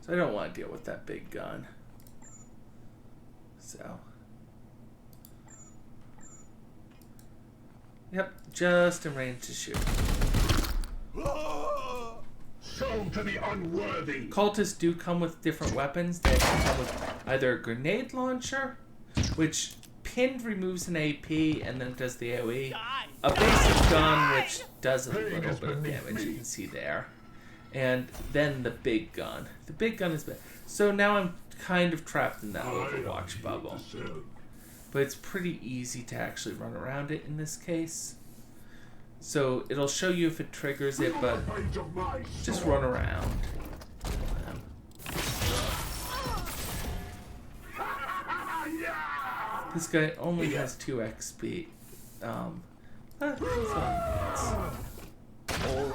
So I don't want to deal with that big gun. So. Yep, just in range to shoot. Sold to the unworthy. Cultists do come with different weapons. They can come with either a grenade launcher, which pinned removes an AP and then does the AoE. A basic gun, which does a little bit of damage, you can see there. And then the big gun. The big gun is bad. So now I'm kind of trapped in that Overwatch bubble. But it's pretty easy to actually run around it in this case. So it'll show you if it triggers it, but just run around. This guy only has 2 XP. All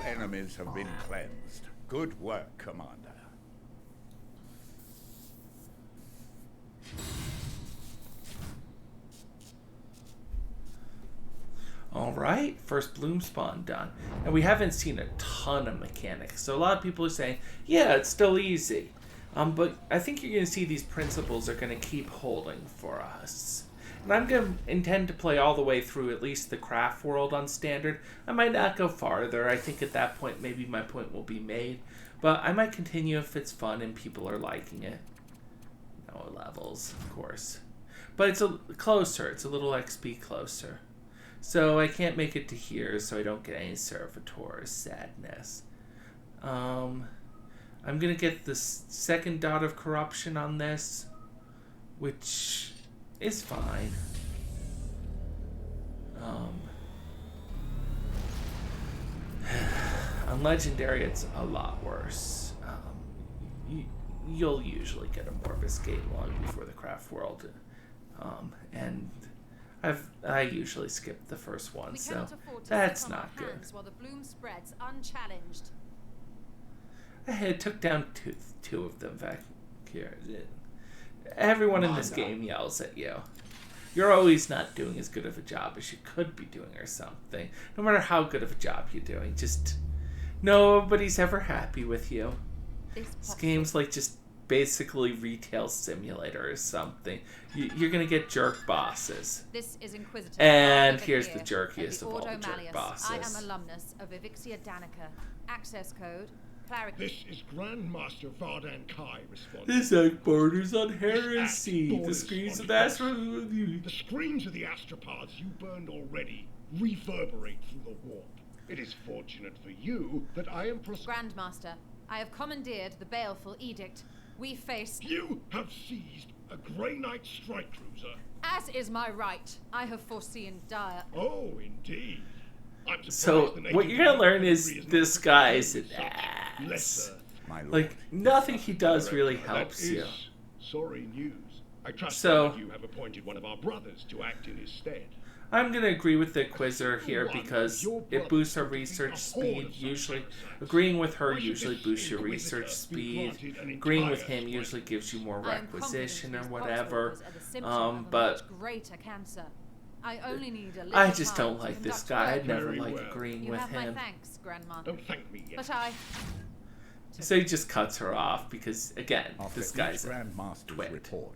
enemies have been cleansed. Good work, Commander. Alright, first bloom spawn done. And we haven't seen a ton of mechanics. So a lot of people are saying, yeah, it's still easy. But I think you're going to see these principles are going to keep holding for us. And I'm going to intend to play all the way through at least the craft world on standard. I might not go farther. I think at that point maybe my point will be made. But I might continue if it's fun and people are liking it. No levels, of course. But it's closer. It's a little XP closer. So I can't make it to here, so I don't get any servitor sadness. I'm going to get the second dot of corruption on this, which is fine. On Legendary, it's a lot worse. You'll usually get a Morbus Gate long before the craft world. And I usually skip the first one, so that's not good. While the bloom spreads unchallenged. It took down two of them back here. Everyone in this game yells at you. You're always not doing as good of a job as you could be doing or something. No matter how good of a job you're doing, just nobody's ever happy with you. This game's like just basically retail simulator or something. You're gonna get jerk bosses. This is Inquisitor. And here's the jerkiest of all the jerk bosses. I am alumnus of Evixia Danica. Access code. Clarity. This is Grandmaster Vardan Kai responding. This act borders on heresy. The screens of the The screens of the astropods you burned already reverberate through the warp. It is fortunate for you that I am Grandmaster, I have commandeered the baleful edict. We face... You have seized a Grey Knight strike cruiser. As is my right. I have foreseen dire... Oh, indeed. So, what you're gonna learn is this guy's an ass. Like, nothing he does really helps you. Sorry news. I trust so, that you have appointed one of our brothers to act in his stead. I'm going to agree with the Quizzer here because it boosts our research speed, usually. Agreeing with her usually boosts your research speed. Agreeing with him usually gives you more requisition or whatever. But I just don't like this guy. I'd never like agreeing with him. Thanks, Grandma. Don't thank me yet. But So he just cuts her off because, again, this guy's a twit. Report,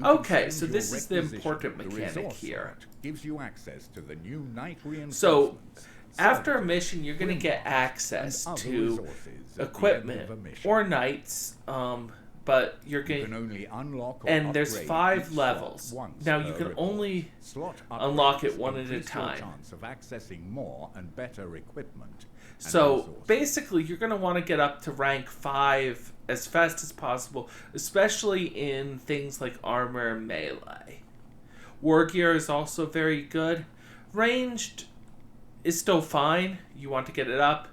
okay, so this is the important mechanic here. Gives you access to the new night reinforcements. So, after a mission, you're going to get access to equipment or knights, but you're going to only unlock and there's 5 levels. Now you can only unlock it one at a time. Chance of accessing more and better equipment. So basically, you're going to want to get up to rank 5 as fast as possible, especially in things like armor and melee. War gear is also very good. Ranged is still fine. You want to get it up.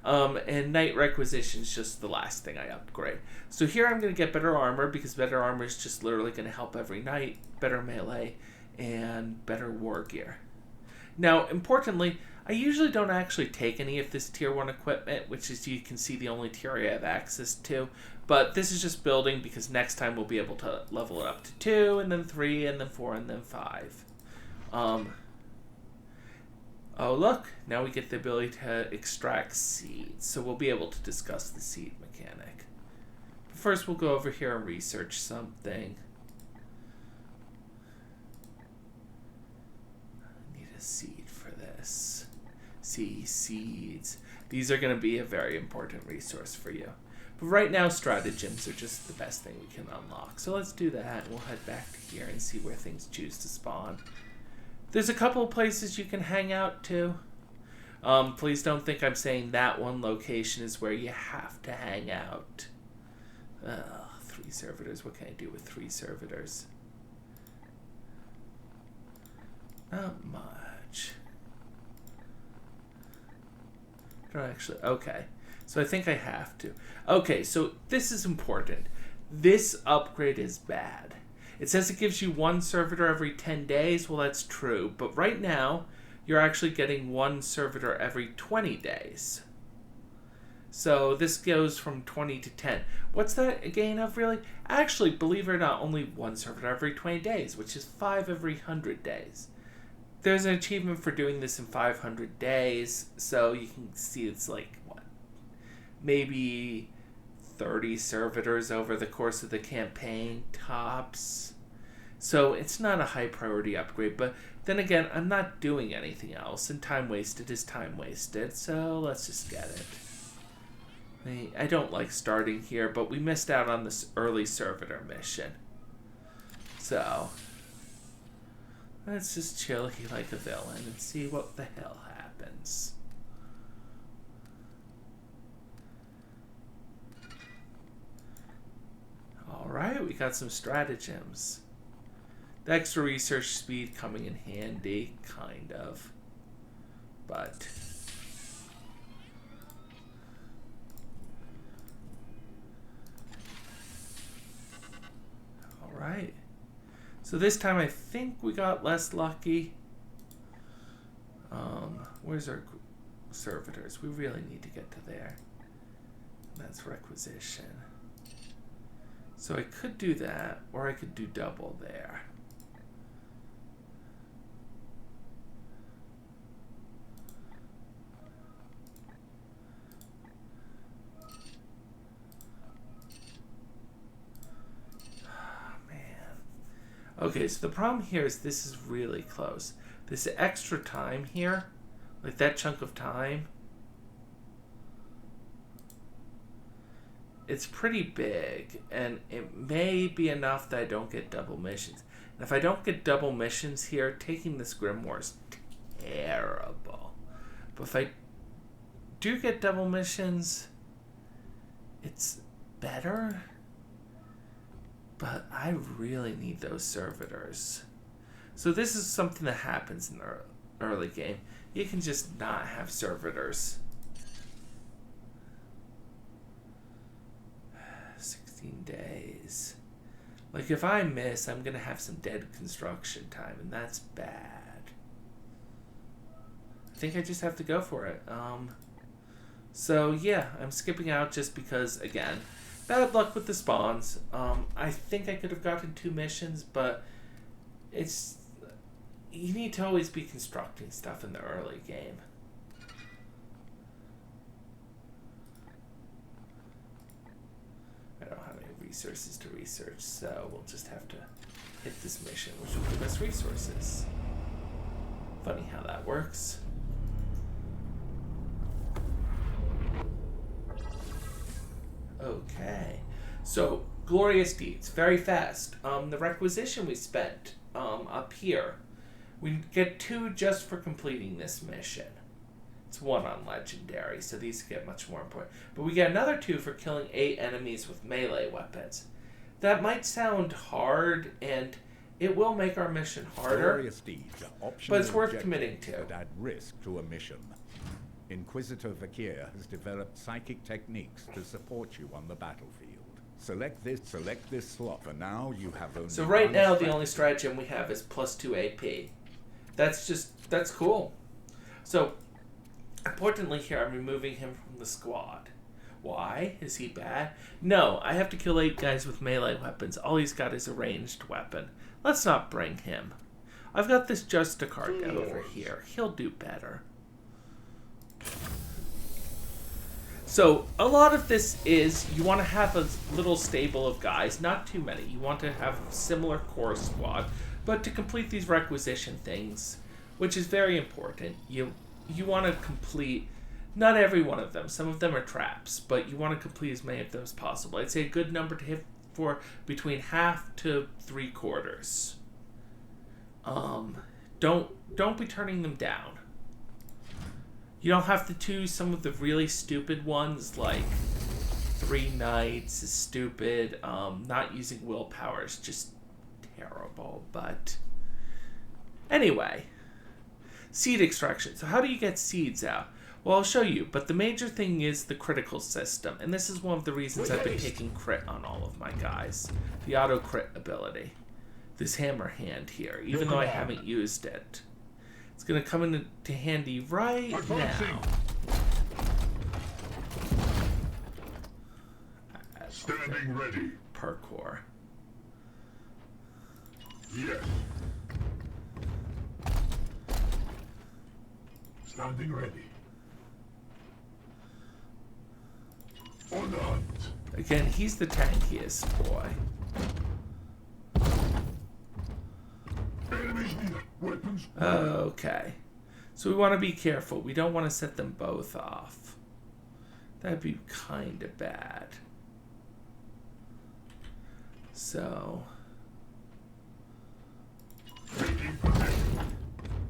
And Knight Requisition is just the last thing I upgrade. So here I'm going to get better armor because better armor is just literally going to help every knight, better melee, and better war gear. Now, importantly, I usually don't actually take any of this tier 1 equipment, which is, you can see, the only tier I have access to. But this is just building because next time we'll be able to level it up to 2, and then 3, and then 4, and then 5. Oh, look. Now we get the ability to extract seeds. So we'll be able to discuss the seed mechanic. But first, we'll go over here and research something. I need a seed for this. See, seeds. These are going to be a very important resource for you. But right now, stratagems are just the best thing we can unlock. So let's do that. We'll head back to here and see where things choose to spawn. There's a couple of places you can hang out too. Please don't think I'm saying that one location is where you have to hang out. 3 servitors. What can I do with 3 servitors? Not much. Don't actually. Okay. So I think I have to. Okay, so this is important. This upgrade is bad. It says it gives you 1 servitor every 10 days. Well, that's true. But right now, you're actually getting 1 servitor every 20 days. So this goes from 20 to 10. What's that a gain of, really? Actually, believe it or not, only 1 servitor every 20 days, which is 5 every 100 days. There's an achievement for doing this in 500 days. So you can see it's like, what? Maybe 30 servitors over the course of the campaign, tops. So it's not a high priority upgrade, but then again, I'm not doing anything else, and time wasted is time wasted, so let's just get it. I don't like starting here, but we missed out on this early servitor mission. So let's just chill here like a villain and see what the hell happens. Alright, we got some stratagems. The extra research speed coming in handy, kind of. But alright. So this time I think we got less lucky. Where's our servitors? We really need to get to there. That's requisition. So I could do that, or I could do double there. Okay, so the problem here is this is really close. This extra time here, like that chunk of time, it's pretty big, and it may be enough that I don't get double missions. And if I don't get double missions here, taking this Grimoire is terrible. But if I do get double missions, it's better. But I really need those servitors. So this is something that happens in the early game. You can just not have servitors. 16 days. Like if I miss, I'm going to have some dead construction time, and that's bad. I think I just have to go for it. So yeah, I'm skipping out just because, again, bad luck with the spawns. I think I could have gotten 2 missions, but it's... You need to always be constructing stuff in the early game. I don't have any resources to research, so we'll just have to hit this mission, which will give us resources. Funny how that works. Okay, so glorious deeds, very fast. The requisition we spent up here, we get 2 just for completing this mission. It's 1 on legendary, so these get much more important. But we get another 2 for killing 8 enemies with melee weapons. That might sound hard, and it will make our mission harder. Glorious deeds are optional, but it's worth committing to. That add risk to a mission. Inquisitor Vakir has developed psychic techniques to support you on the battlefield. Select this slot. For now, you have only. So right now, the only stratagem we have is +2 AP. That's cool. So, importantly here, I'm removing him from the squad. Why? Is he bad? No, I have to kill 8 guys with melee weapons. All he's got is a ranged weapon. Let's not bring him. I've got this Justicart guy over here. He'll do better. So, a lot of this is you want to have a little stable of guys, not too many. You want to have a similar core squad, but to complete these requisition things, which is very important, you want to complete, not every one of them, some of them are traps, but you want to complete as many of them as possible. I'd say a good number to hit for between half to 3/4. Don't be turning them down. You don't have to choose some of the really stupid ones, like 3 Knights is stupid. Not using willpower is just terrible, but anyway. Seed extraction. So how do you get seeds out? Well, I'll show you, but the major thing is the critical system, and this is one of the reasons I've been taking crit on all of my guys. The auto crit ability. This hammer hand here, even though I haven't used it. It's going to come into handy right now. Standing ready. Parkour. Yes. Standing ready. On the hunt. Again, he's the tankiest boy. Enemies near. Weapons. Okay. So we want to be careful. We don't want to set them both off. That'd be kind of bad. So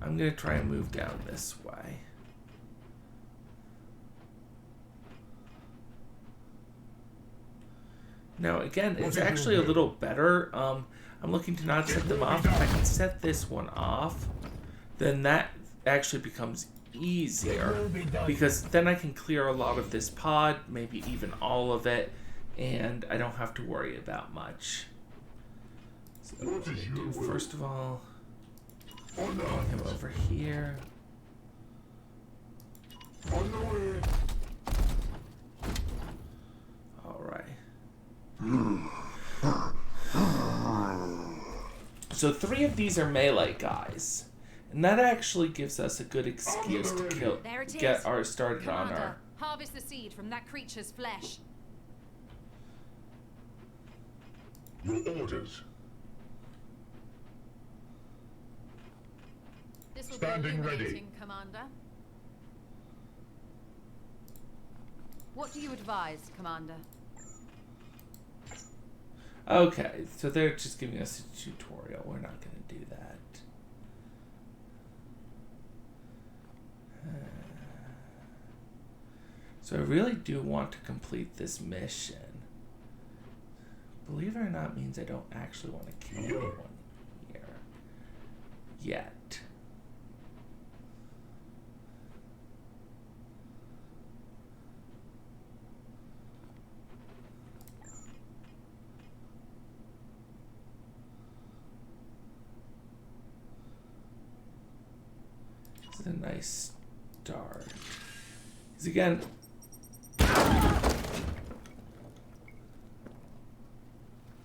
I'm going to try and move down this way. Now again, it's actually a little better. I'm looking to not set them off. If I can set this one off, then that actually becomes easier, because then I can clear a lot of this pod, maybe even all of it, and I don't have to worry about much. So what I'm gonna do, first of all, bring him over here. Alright. So 3 of these are melee guys, and that actually gives us a good excuse to get our started on our. Harvest the seed from that creature's flesh. Your orders. This will Standing be ready. illuminating, Commander. What do you advise, Commander? Okay, so they're just giving us a tutorial. We're not going to do that. So I really do want to complete this mission. Believe it or not, means I don't actually want to kill anyone here yet. This is a nice start. Because again,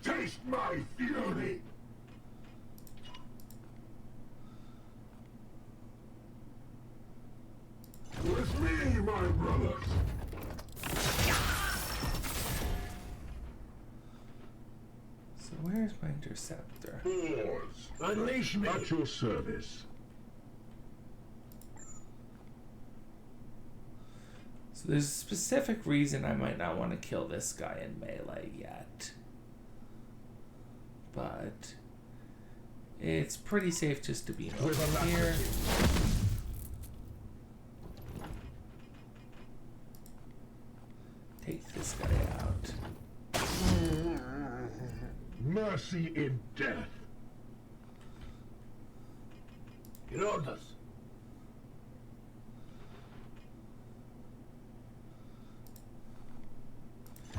Taste my fury. With me, my brothers. so where's my interceptor? Wars. Unleash me. At your service. So there's a specific reason I might not want to kill this guy in melee yet. But it's pretty safe just to be over here. Take this guy out. Mercy in death. Your orders.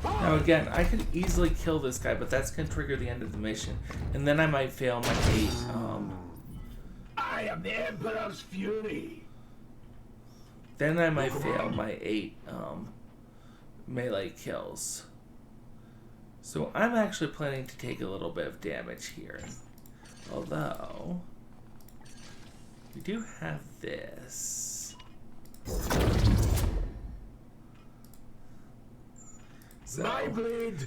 Now again, I could easily kill this guy, but that's going to trigger the end of the mission. And then I might fail my 8, I am the Emperor's fury. then I might fail my 8, melee kills. So I'm actually planning to take a little bit of damage here. Although, We do have this. So,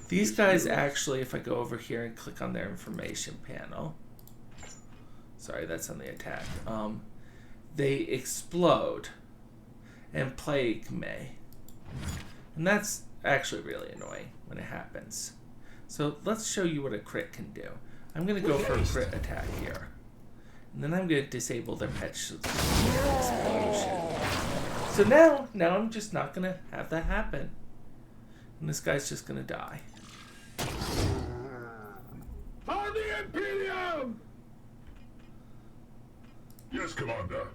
these guys actually, if I go over here and click on their information panel, sorry, that's on the attack, they explode and plague me. And that's actually really annoying when it happens. So let's show you what a crit can do. I'm going to go for a crit attack here. And then I'm going to disable their pet explosion. So now I'm just not going to have that happen. And this guy's just going to die. For the Imperium! Yes, Commander.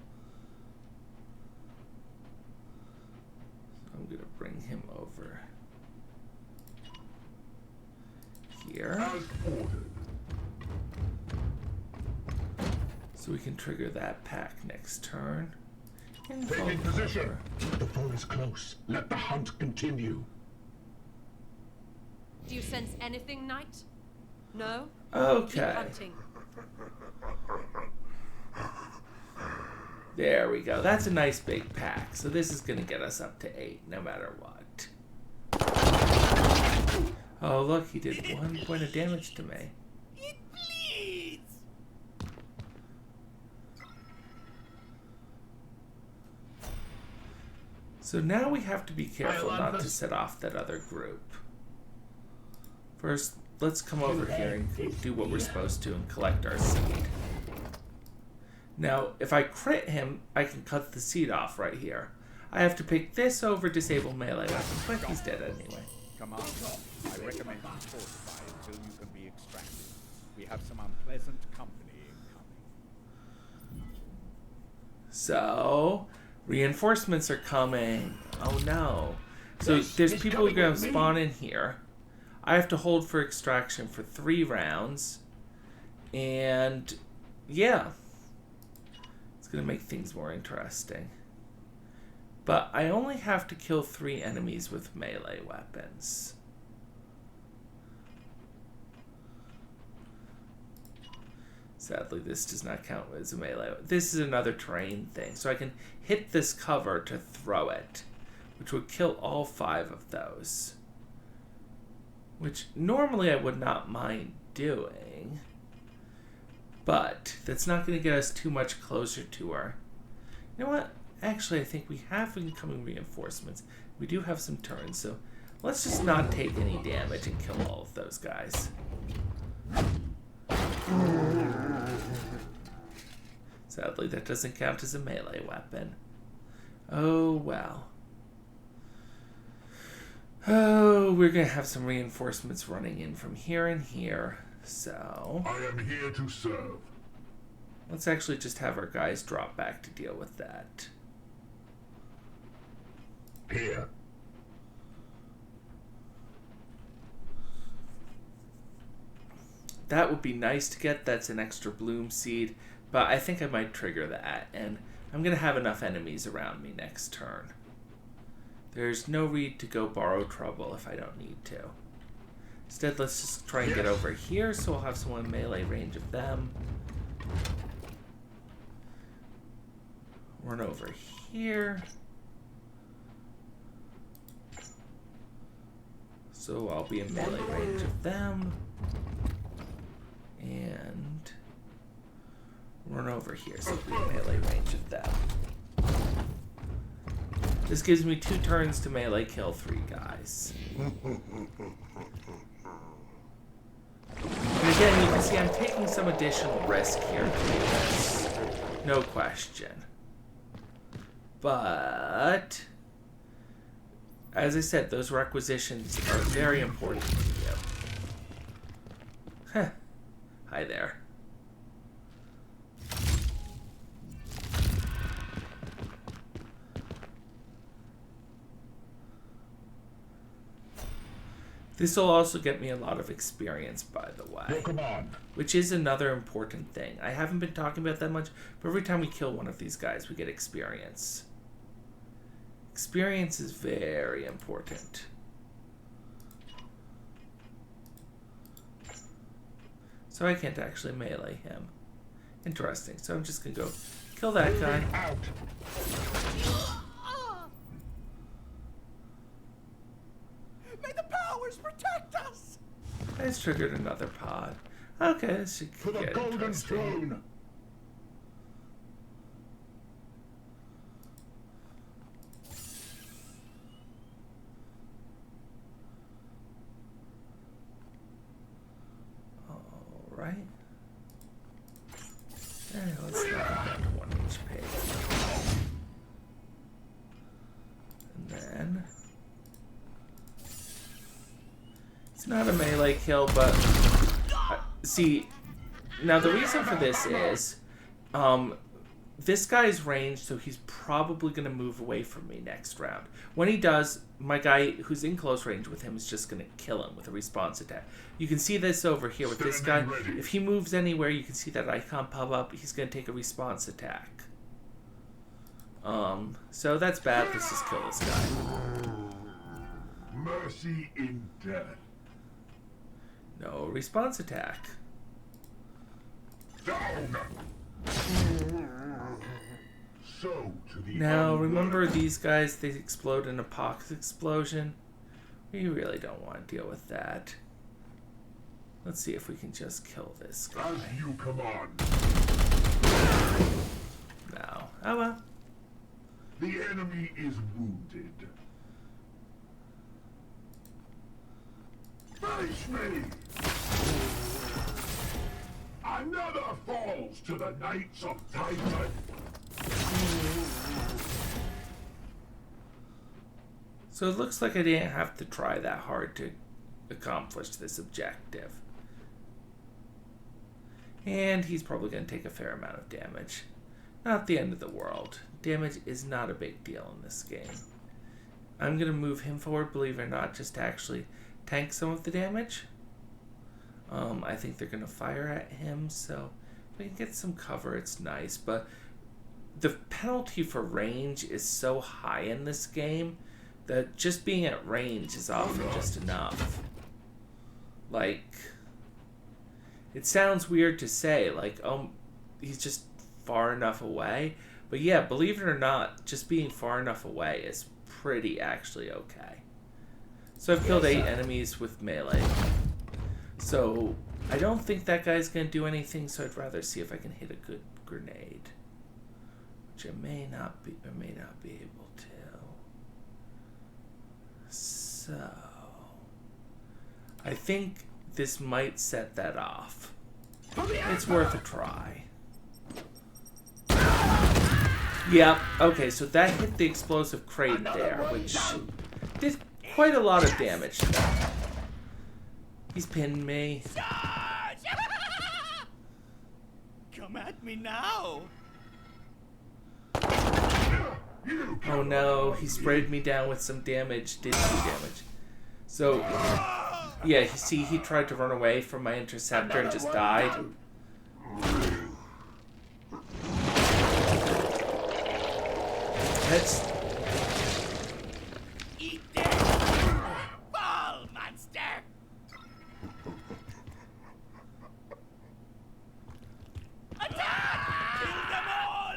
I'm going to bring him over here. As ordered. So we can trigger that pack next turn. And Taking go position. cover. The foe is close. Let the hunt continue. Do you sense anything, Knight? No? Okay. Keep hunting. There we go. That's a nice big pack. So this is going to get us up to 8 no matter what. Oh, look, he did 1 point of damage to me. It bleeds. So now we have to be careful not to set off that other group. First, let's come over here and do what we're supposed to and collect our seed. Now, if I crit him, I can cut the seed off right here. I have to pick this over disable melee weapon, but he's dead anyway. Commander, I recommend you fortify until you can be extracted. We have some unpleasant company incoming. So, reinforcements are coming. Oh no. So there's people who are going to spawn in here. I have to hold for extraction for 3 rounds. And yeah. It's going to make things more interesting. But I only have to kill 3 enemies with melee weapons. Sadly, this does not count as a melee. This is another terrain thing. So I can hit this cover to throw it, which would kill all 5 of those. Which normally I would not mind doing. But that's not going to get us too much closer to her. You know what? Actually, I think we have incoming reinforcements. We do have some turns, so let's just not take any damage and kill all of those guys. Sadly, that doesn't count as a melee weapon. Oh, well. Oh, we're going to have some reinforcements running in from here and here. So, I am here to serve. let's actually just have our guys drop back to deal with that. Here. That would be nice to get. That's an extra bloom seed, but I think I might trigger that, and I'm going to have enough enemies around me next turn. There's no need to go borrow trouble if I don't need to. Instead, let's just try and get over here, so we'll have someone in melee range of them. Run over here. So I'll be in melee range of them. And run over here, so I'll be in melee range of them. This gives me 2 turns to melee kill 3 guys. And again, you can see I'm taking some additional risk here to do this. No question. But, as I said, those requisitions are very important to you. Heh. Hi there. This will also get me a lot of experience, by the way. Your command. Which is another important thing. I haven't been talking about that much, but every time we kill one of these guys, we get experience. Experience is very important. So I can't actually melee him. Interesting. So I'm just going to go Kill that guy. Out. May the powers protect us! I just triggered another pod. Okay, this should For the get Golden interesting. Throne. Alright. And let's knock it down to 1 HP. And then... It's not a melee kill, but... see, now the reason for this is... this guy's ranged, so he's probably going to move away from me next round. When he does, my guy who's in close range with him is just going to kill him with a response attack. You can see this over here with this guy. If he moves anywhere, you can see that icon pop up. He's going to take a response attack. So that's bad. Let's just kill this guy. Mercy in death. No response attack. Down. So to the Now, unworthy. remember these guys, they explode in a pox explosion. We really don't want to deal with that. Let's see if we can just kill this guy. As you command. No. Oh well. The enemy is wounded. Face me! Another falls to the Knights of Titan. So it looks like I didn't have to try that hard to accomplish this objective. And he's probably going to take a fair amount of damage. Not the end of the world. Damage is not a big deal in this game. I'm going to move him forward, believe it or not, just to actually tank some of the damage. I think they're going to fire at him, so if we can get some cover, it's nice. But the penalty for range is so high in this game that just being at range is often just enough. Like, it sounds weird to say, like, oh, he's just far enough away. But yeah, believe it or not, just being far enough away is pretty actually okay. So I've killed 8 enemies with melee. So I don't think that guy's going to do anything, so I'd rather see if I can hit a good grenade. Which I may not be able to. So I think this might set that off. It's worth a try. Yeah, okay, so that hit the explosive crate there, which did quite a lot of damage to them. He's pinned me. Come at me now! Oh no, he sprayed me down with some damage, did 2 damage. So, yeah, you see, he tried to run away from my interceptor and just died. That's... Eat them! Fall, monster! Attack! Kill them all!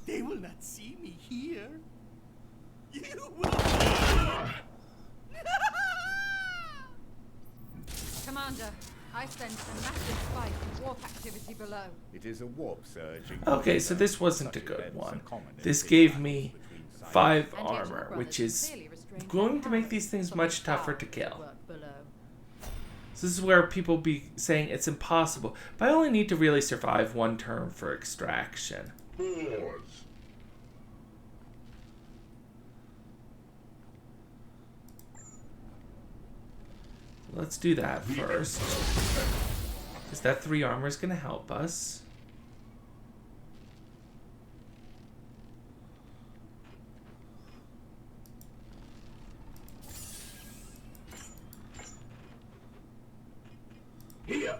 They will not see me here. You will bleed! Commander, I sense a massive spike in warp activity below. It is a warp surge. Okay, so this wasn't a good one. This gave me 5 armor, which is going to make these things much tougher to kill. So this is where people be saying it's impossible, but I only need to really survive 1 turn for extraction. Pause. Let's do that first. Because that 3 armor is going to help us. Here.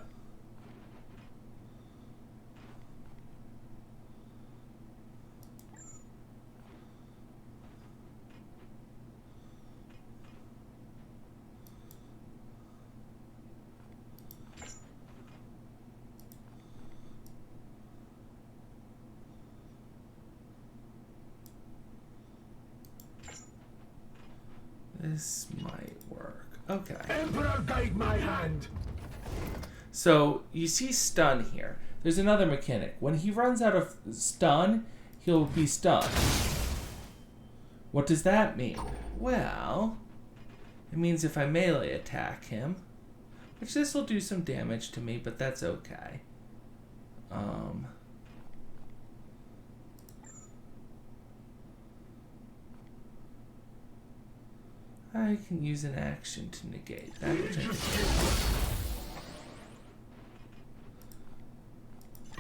This might work. Okay. Emperor, guide my hand. So, you see stun here. There's another mechanic. When he runs out of stun, he'll be stunned. What does that mean? Well, it means if I melee attack him, which this will do some damage to me, but that's okay. I can use an action to negate that. Which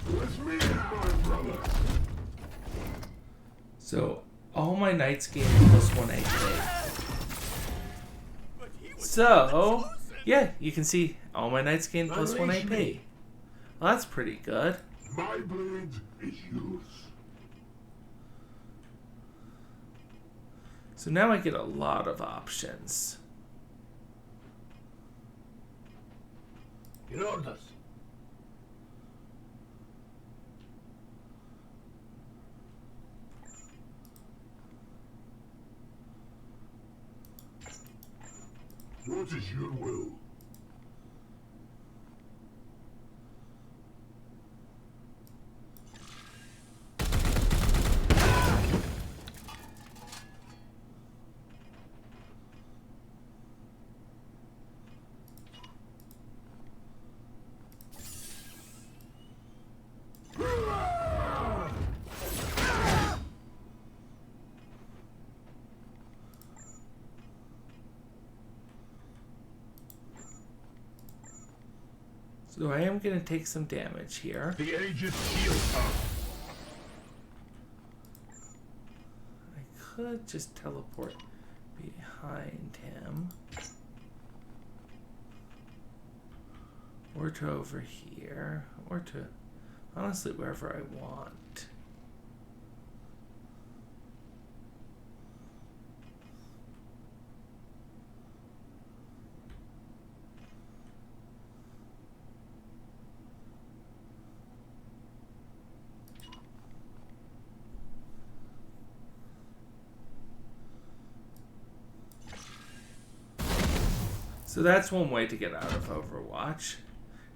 It's me, my brother. So, all my knights gain +1 AP. So, yeah, you can see all my knights gain +1 AP. Well, that's pretty good. My blade is yours. So now I get a lot of options. Your orders. What is your will? So I am going to take some damage here. The Aegis shield up. I could just teleport behind him. Or to over here. Or to, honestly, wherever I want. So that's one way to get out of Overwatch.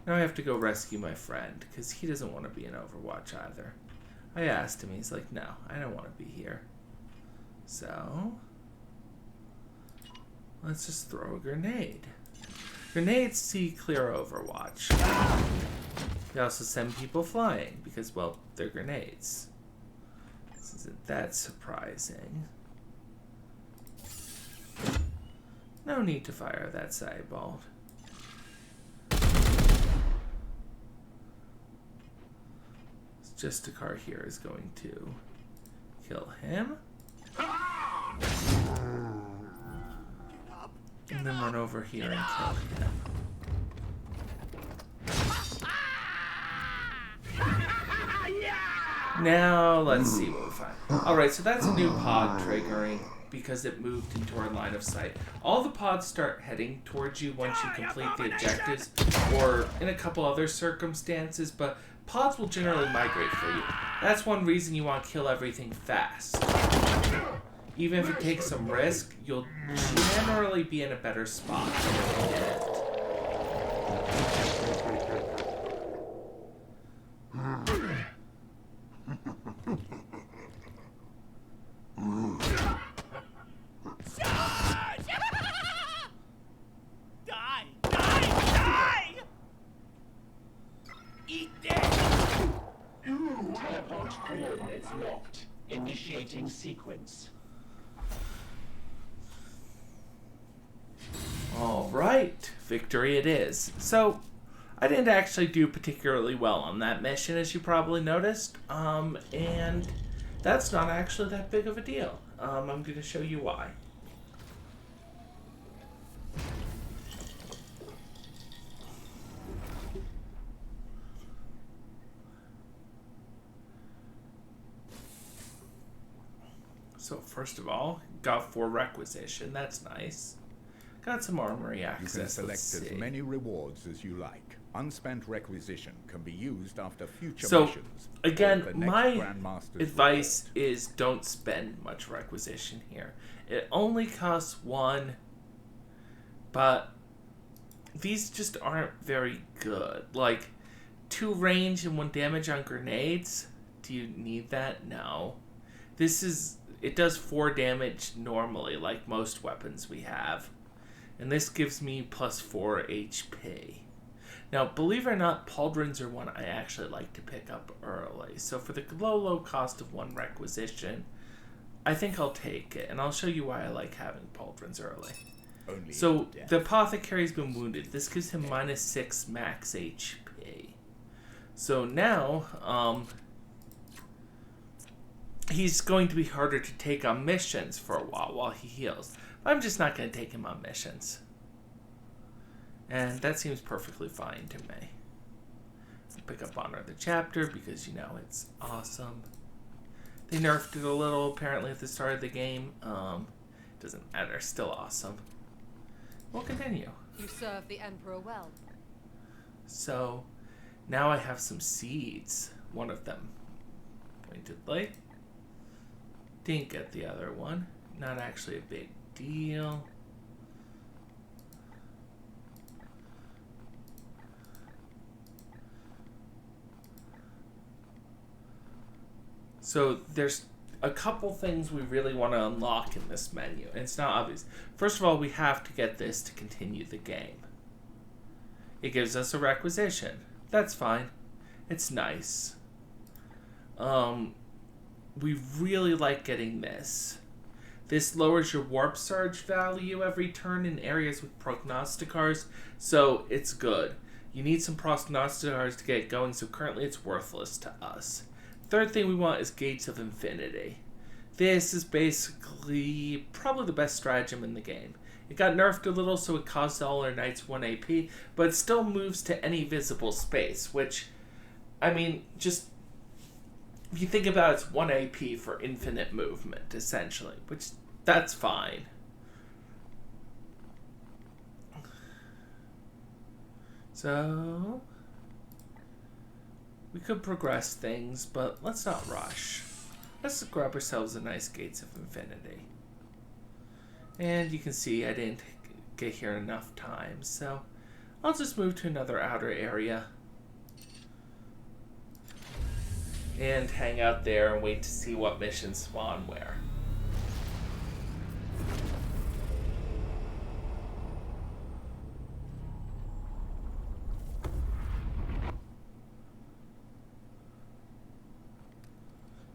Now I have to go rescue my friend, because he doesn't want to be in Overwatch either. I asked him, he's like, no, I don't want to be here. So, let's just throw a grenade. Grenades see clear Overwatch. They also send people flying, because, well, they're grenades. This isn't that surprising. No need to fire that sidebolt. Justicar here is going to kill him. And then run over here and kill him. Now let's see what we find. Alright, so that's a new pod triggering because it moved into our line of sight. All the pods start heading towards you once you complete the objectives, or in a couple other circumstances, but pods will generally migrate for you. That's one reason you want to kill everything fast. Even if it takes some risk, you'll generally be in a better spot than if you didn't. Coordinates locked. Initiating sequence. Alright, victory it is. So, I didn't actually do particularly well on that mission, as you probably noticed. And that's not actually that big of a deal. I'm going to show you why. So first of all, got 4 requisition. That's nice. Got some armory access. You can select Let's as see. many rewards as you like. Unspent requisition can be used after future So missions. again, or the next my Grandmaster's advice report. is don't spend much requisition here. It only costs 1 but these just aren't very good. Like, 2 range and 1 damage on grenades. Do you need that? No. It does 4 damage normally, like most weapons we have. And this gives me plus 4 HP. Now, believe it or not, pauldrons are one I actually like to pick up early. So for the low cost of 1 requisition, I think I'll take it. And I'll show you why I like having pauldrons early. So the apothecary's been wounded. This gives him minus 6 max HP. So now, he's going to be harder to take on missions for a while he heals. I'm just not going to take him on missions. And that seems perfectly fine to me. I'll pick up Honor of the Chapter because, you know, it's awesome. They nerfed it a little, apparently, at the start of the game. Doesn't matter. Still awesome. We'll continue. You serve the Emperor well. So, now I have some seeds. One of them pointedly. Didn't get the other one. Not actually a big deal. So there's a couple things we really want to unlock in this menu, and it's not obvious. First of all, we have to get this to continue the game. It gives us a requisition. That's fine. It's nice. We really like getting this. This lowers your warp surge value every turn in areas with prognosticars, so it's good. You need some prognosticars to get it going, so currently it's worthless to us. Third thing we want is Gates of Infinity. This is basically probably the best stratagem in the game. It got nerfed a little, so it costs all our knights 1 AP, but it still moves to any visible space, which, I mean, just, if you think about it, it's 1 AP for infinite movement, essentially, which, that's fine. So, we could progress things, but let's not rush. Let's grab ourselves a nice Gates of Infinity. And you can see I didn't get here enough time, so I'll just move to another outer area. And hang out there and wait to see what missions spawn where.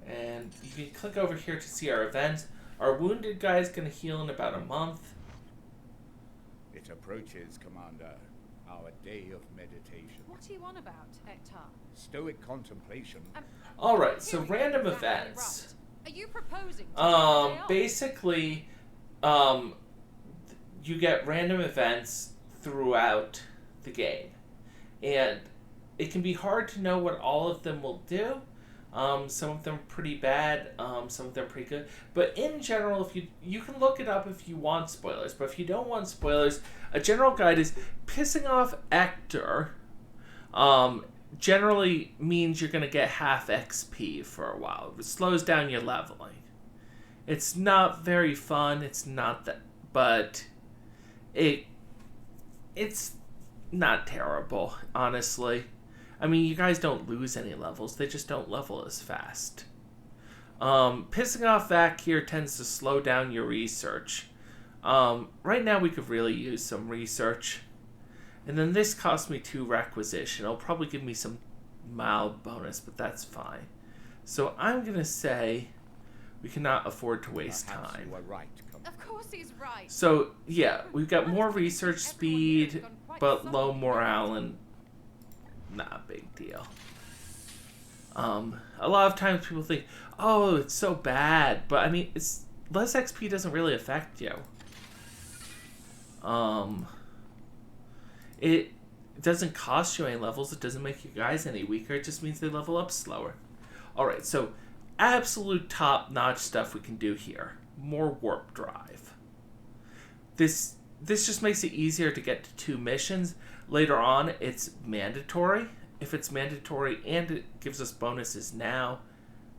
And you can click over here to see our events. Our wounded guy is going to heal in about a month. It approaches, Commander. Our day of meditation. What are you on about, Hector? Stoic contemplation. Alright, so Hearing random exactly events. right. Are you proposing to take the day off? Basically, you get random events throughout the game. And it can be hard to know what all of them will do. Some of them are pretty bad, some of them are pretty good. But in general, if you can look it up if you want spoilers. But if you don't want spoilers, a general guide is pissing off Hector generally means you're going to get half XP for a while. It slows down your leveling. It's not very fun, it's not that, but it's not terrible, honestly. I mean, you guys don't lose any levels. They just don't level as fast. Pissing off Vac here tends to slow down your research. Right now we could really use some research. And then this cost me 2 requisition. It'll probably give me some mild bonus, but that's fine. So I'm going to say we cannot afford to waste Perhaps time. you are right, Of course he's right. So, yeah, we've got more research speed, but low morale and not a big deal. A lot of times people think, oh, it's so bad, but I mean, it's less XP doesn't really affect you. It doesn't cost you any levels, it doesn't make your guys any weaker, it just means they level up slower. Alright, so absolute top-notch stuff we can do here. More warp drive. This just makes it easier to get to 2 missions. Later on, it's mandatory. If it's mandatory and it gives us bonuses now,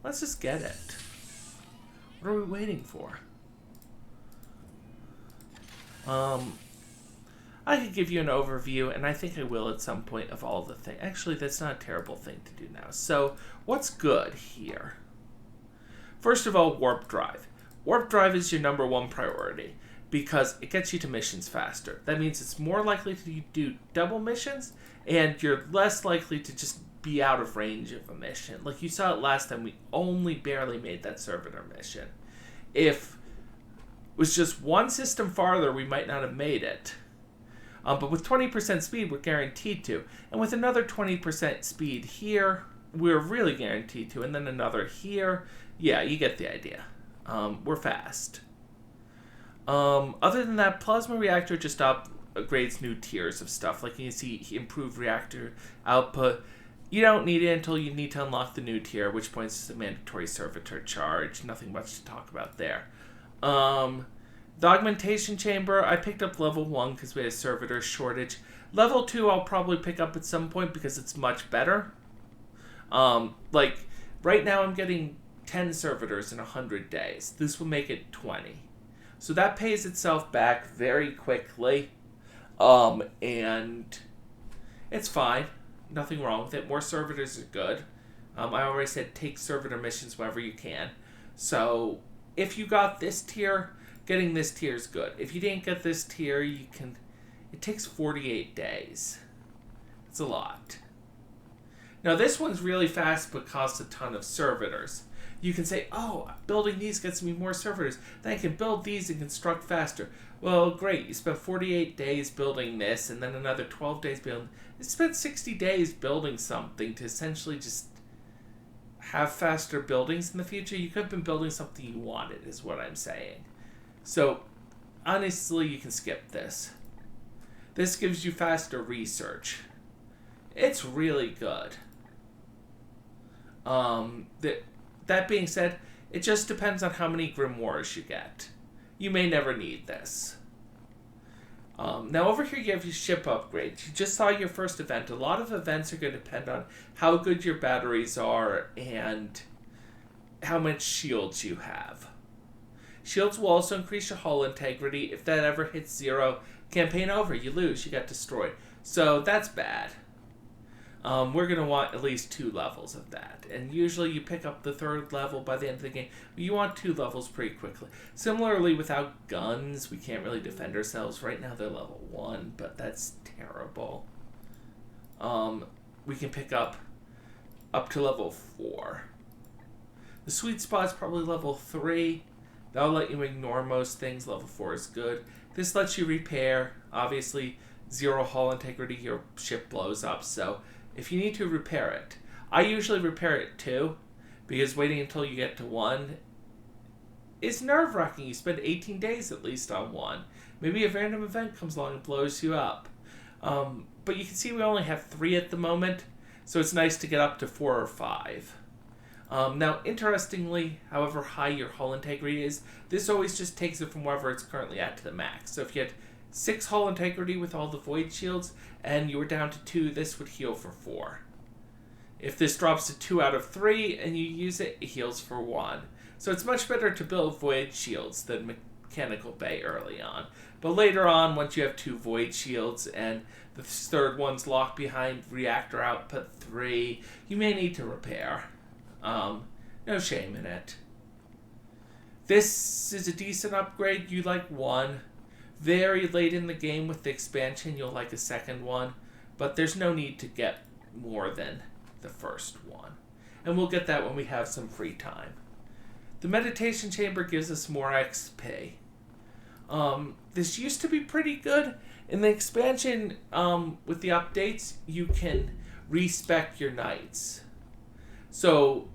let's just get it. What are we waiting for? I could give you an overview, and I think I will at some point, of all the things. Actually, that's not a terrible thing to do now. So, what's good here? First of all, warp drive. Warp drive is your number one priority because it gets you to missions faster. That means it's more likely to do double missions, and you're less likely to just be out of range of a mission. Like you saw it last time, we only barely made that servitor mission. If it was just one system farther, we might not have made it. But with 20% speed, we're guaranteed to. And with another 20% speed here, we're really guaranteed to. And then another here. Yeah, you get the idea. We're fast. Other than that, Plasma Reactor just upgrades new tiers of stuff. Like you can see, improved reactor output. You don't need it until you need to unlock the new tier, at which point it's a mandatory servitor charge. Nothing much to talk about there. The augmentation chamber, I picked up level 1 because we had a servitor shortage. Level 2 I'll probably pick up at some point because it's much better. Like, right now I'm getting 10 servitors in 100 days. This will make it 20. So that pays itself back very quickly. And it's fine. Nothing wrong with it. More servitors are good. I already said take servitor missions whenever you can. So if you got this tier, getting this tier is good. If you didn't get this tier, you can... It takes 48 days. It's a lot. Now this one's really fast but costs a ton of servitors. You can say, oh, building these gets me more servitors. Then I can build these and construct faster. Well, great. You spent 48 days building this and then another 12 days building... You spent 60 days building something to essentially just have faster buildings in the future. You could have been building something you wanted, is what I'm saying. So, honestly, you can skip this. This gives you faster research. It's really good. That being said, it just depends on how many grimoires you get. You may never need this. Now over here you have your ship upgrades. You just saw your first event. A lot of events are going to depend on how good your batteries are and how much shields you have. Shields will also increase your hull integrity. If that ever hits 0, campaign over. You lose. You got destroyed. So that's bad. We're going to want at least 2 levels of that. And usually you pick up the 3rd level by the end of the game. But you want 2 levels pretty quickly. Similarly, without guns, we can't really defend ourselves. Right now they're level 1, but that's terrible. We can pick up to level 4. The sweet spot's probably level 3. That'll let you ignore most things. Level 4 is good. This lets you repair. Obviously, 0 hull integrity, your ship blows up. So if you need to repair it, I usually repair it too, because waiting until you get to 1 is nerve-wracking. You spend 18 days at least on 1. Maybe a random event comes along and blows you up. But you can see we only have 3 at the moment, so it's nice to get up to 4 or 5. Now, interestingly, however high your hull integrity is, this always just takes it from wherever it's currently at to the max. So if you had 6 hull integrity with all the void shields, and you were down to 2, this would heal for 4. If this drops to 2 out of 3, and you use it, it heals for 1. So it's much better to build void shields than mechanical bay early on. But later on, once you have 2 void shields, and the 3rd one's locked behind reactor output 3, you may need to repair. No shame in it. This is a decent upgrade. You like 1. Very late in the game with the expansion, you'll like a 2nd one. But there's no need to get more than the first one. And we'll get that when we have some free time. The meditation chamber gives us more XP. This used to be pretty good. In the expansion, with the updates, you can respec your knights. So,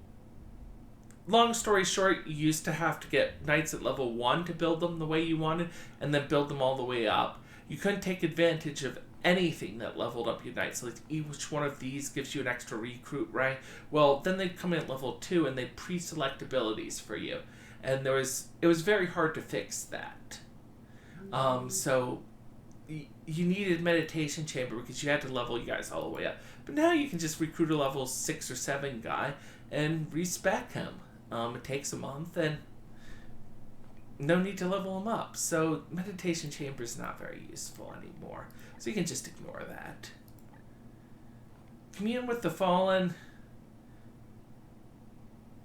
long story short, you used to have to get knights at level 1 to build them the way you wanted, and then build them all the way up. You couldn't take advantage of anything that leveled up your knights. Like each one of these gives you an extra recruit rank. Well, then they'd come in at level 2 and they'd pre-select abilities for you. And it was very hard to fix that. So you needed meditation chamber because you had to level you guys all the way up. But now you can just recruit a level 6 or 7 guy and respec him. It takes a month and no need to level him up. So meditation chamber is not very useful anymore. So you can just ignore that. Commune with the Fallen.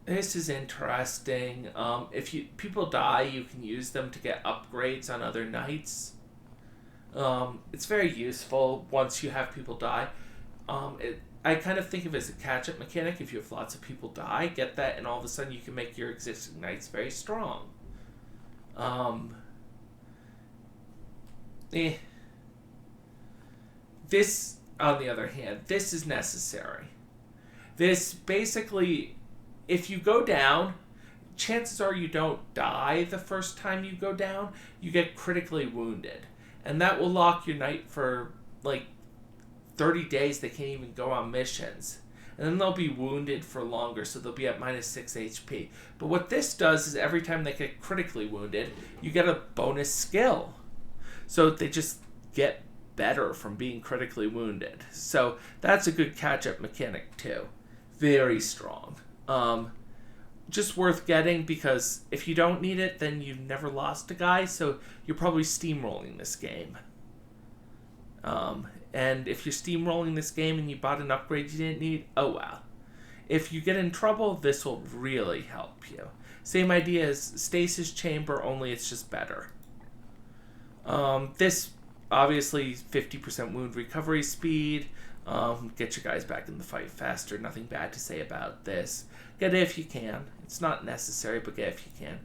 This is interesting. If people die, you can use them to get upgrades on other knights. It's very useful once you have people die. I kind of think of it as a catch-up mechanic. If you have lots of people die, get that, and all of a sudden you can make your existing knights very strong. This, on the other hand, this is necessary. This basically, if you go down, chances are you don't die the first time you go down. You get critically wounded. And that will lock your knight for, like, 30 days. They can't even go on missions. And then they'll be wounded for longer, so they'll be at minus 6 HP. But what this does is every time they get critically wounded, you get a bonus skill. So they just get better from being critically wounded. So that's a good catch-up mechanic too. Very strong. Just worth getting, because if you don't need it, then you've never lost a guy, so you're probably steamrolling this game. And if you're steamrolling this game and you bought an upgrade you didn't need, oh well. If you get in trouble, this will really help you. Same idea as Stasis Chamber, only it's just better. This, obviously, 50% wound recovery speed. Get your guys back in the fight faster. Nothing bad to say about this. Get it if you can. It's not necessary, but get it if you can.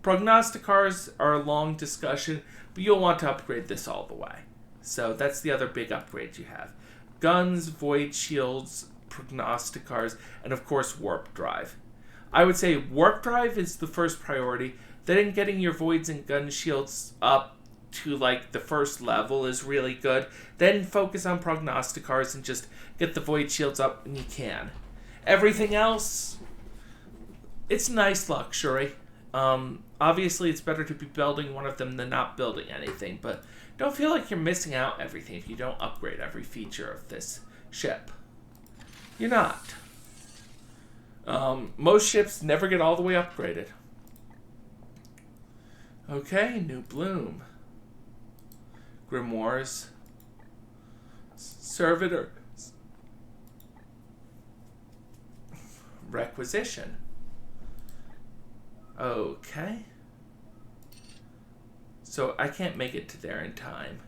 Prognosticars are a long discussion, but you'll want to upgrade this all the way. So that's the other big upgrade you have. Guns, void shields, prognosticars, and of course warp drive. I would say warp drive is the first priority. Then getting your voids and gun shields up to like the first level is really good. Then focus on prognosticars and just get the void shields up when you can. Everything else, it's nice luxury. Obviously it's better to be building one of them than not building anything, but don't feel like you're missing out everything if you don't upgrade every feature of this ship. You're not. Most ships never get all the way upgraded. Okay, New Bloom. Grimoires. Servitor. Requisition. Okay. So I can't make it to there in time.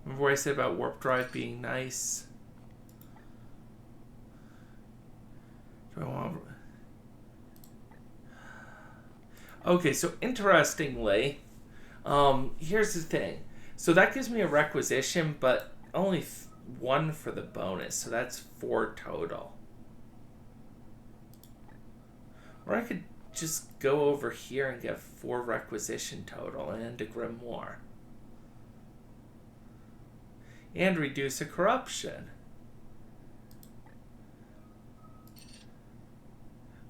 Remember what I said about warp drive being nice? Do I want... Okay, so interestingly, here's the thing. So that gives me a requisition, but only one for the bonus, so that's 4 total. Or I could just go over here and get 4 requisition total and a grimoire. And reduce a corruption.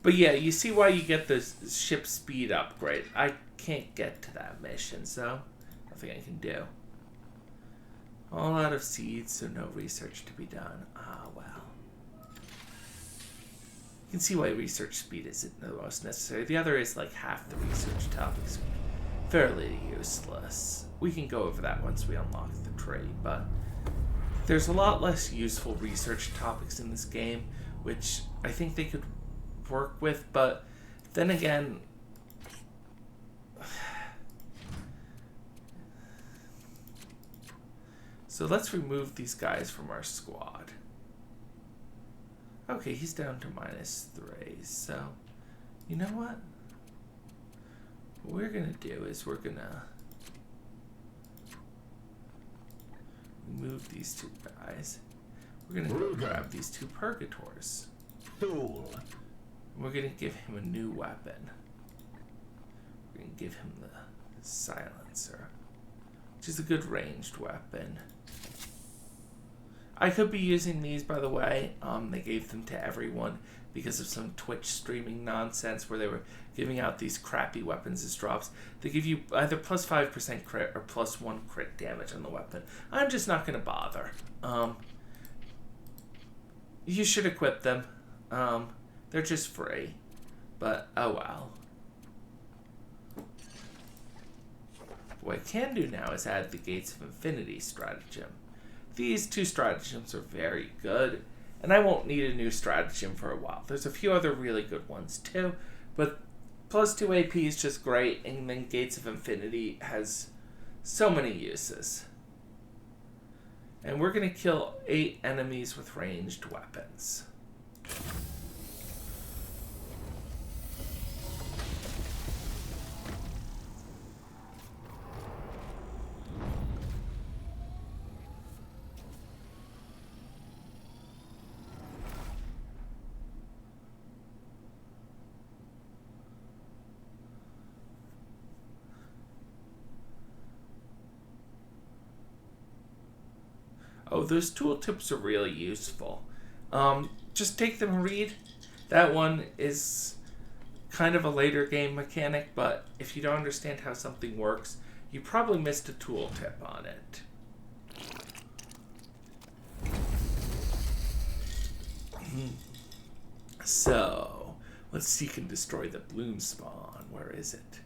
But yeah, you see why you get the ship speed upgrade. I can't get to that mission, so nothing I can do. All out of seeds, so no research to be done. Ah, well. You can see why research speed isn't the most necessary. The other is like half the research topics. Fairly useless. We can go over that once we unlock the tree, but there's a lot less useful research topics in this game, which I think they could work with, but then again, so let's remove these guys from our squad. Okay, he's down to -3, so you know what we're gonna do is we're gonna remove these 2 guys. We're gonna go grab these 2 purgators. Fool. We're gonna give him a new weapon. We're gonna give him the silencer, which is a good ranged weapon. I could be using these, by the way. They gave them to everyone because of some Twitch streaming nonsense where they were giving out these crappy weapons as drops. They give you either plus 5% crit or plus 1 crit damage on the weapon. I'm just not going to bother. You should equip them. They're just free. But, oh well. What I can do now is add the Gates of Infinity stratagem, these two stratagems are very good, and I won't need a new stratagem for a while. There's a few other really good ones too, but +2 AP is just great, and then Gates of Infinity has so many uses. And we're going to kill 8 enemies with ranged weapons. Oh, those tooltips are really useful. Just take them and read. That one is kind of a later game mechanic, but if you don't understand how something works, you probably missed a tooltip on it. So, let's seek and destroy the bloom spawn. Where is it?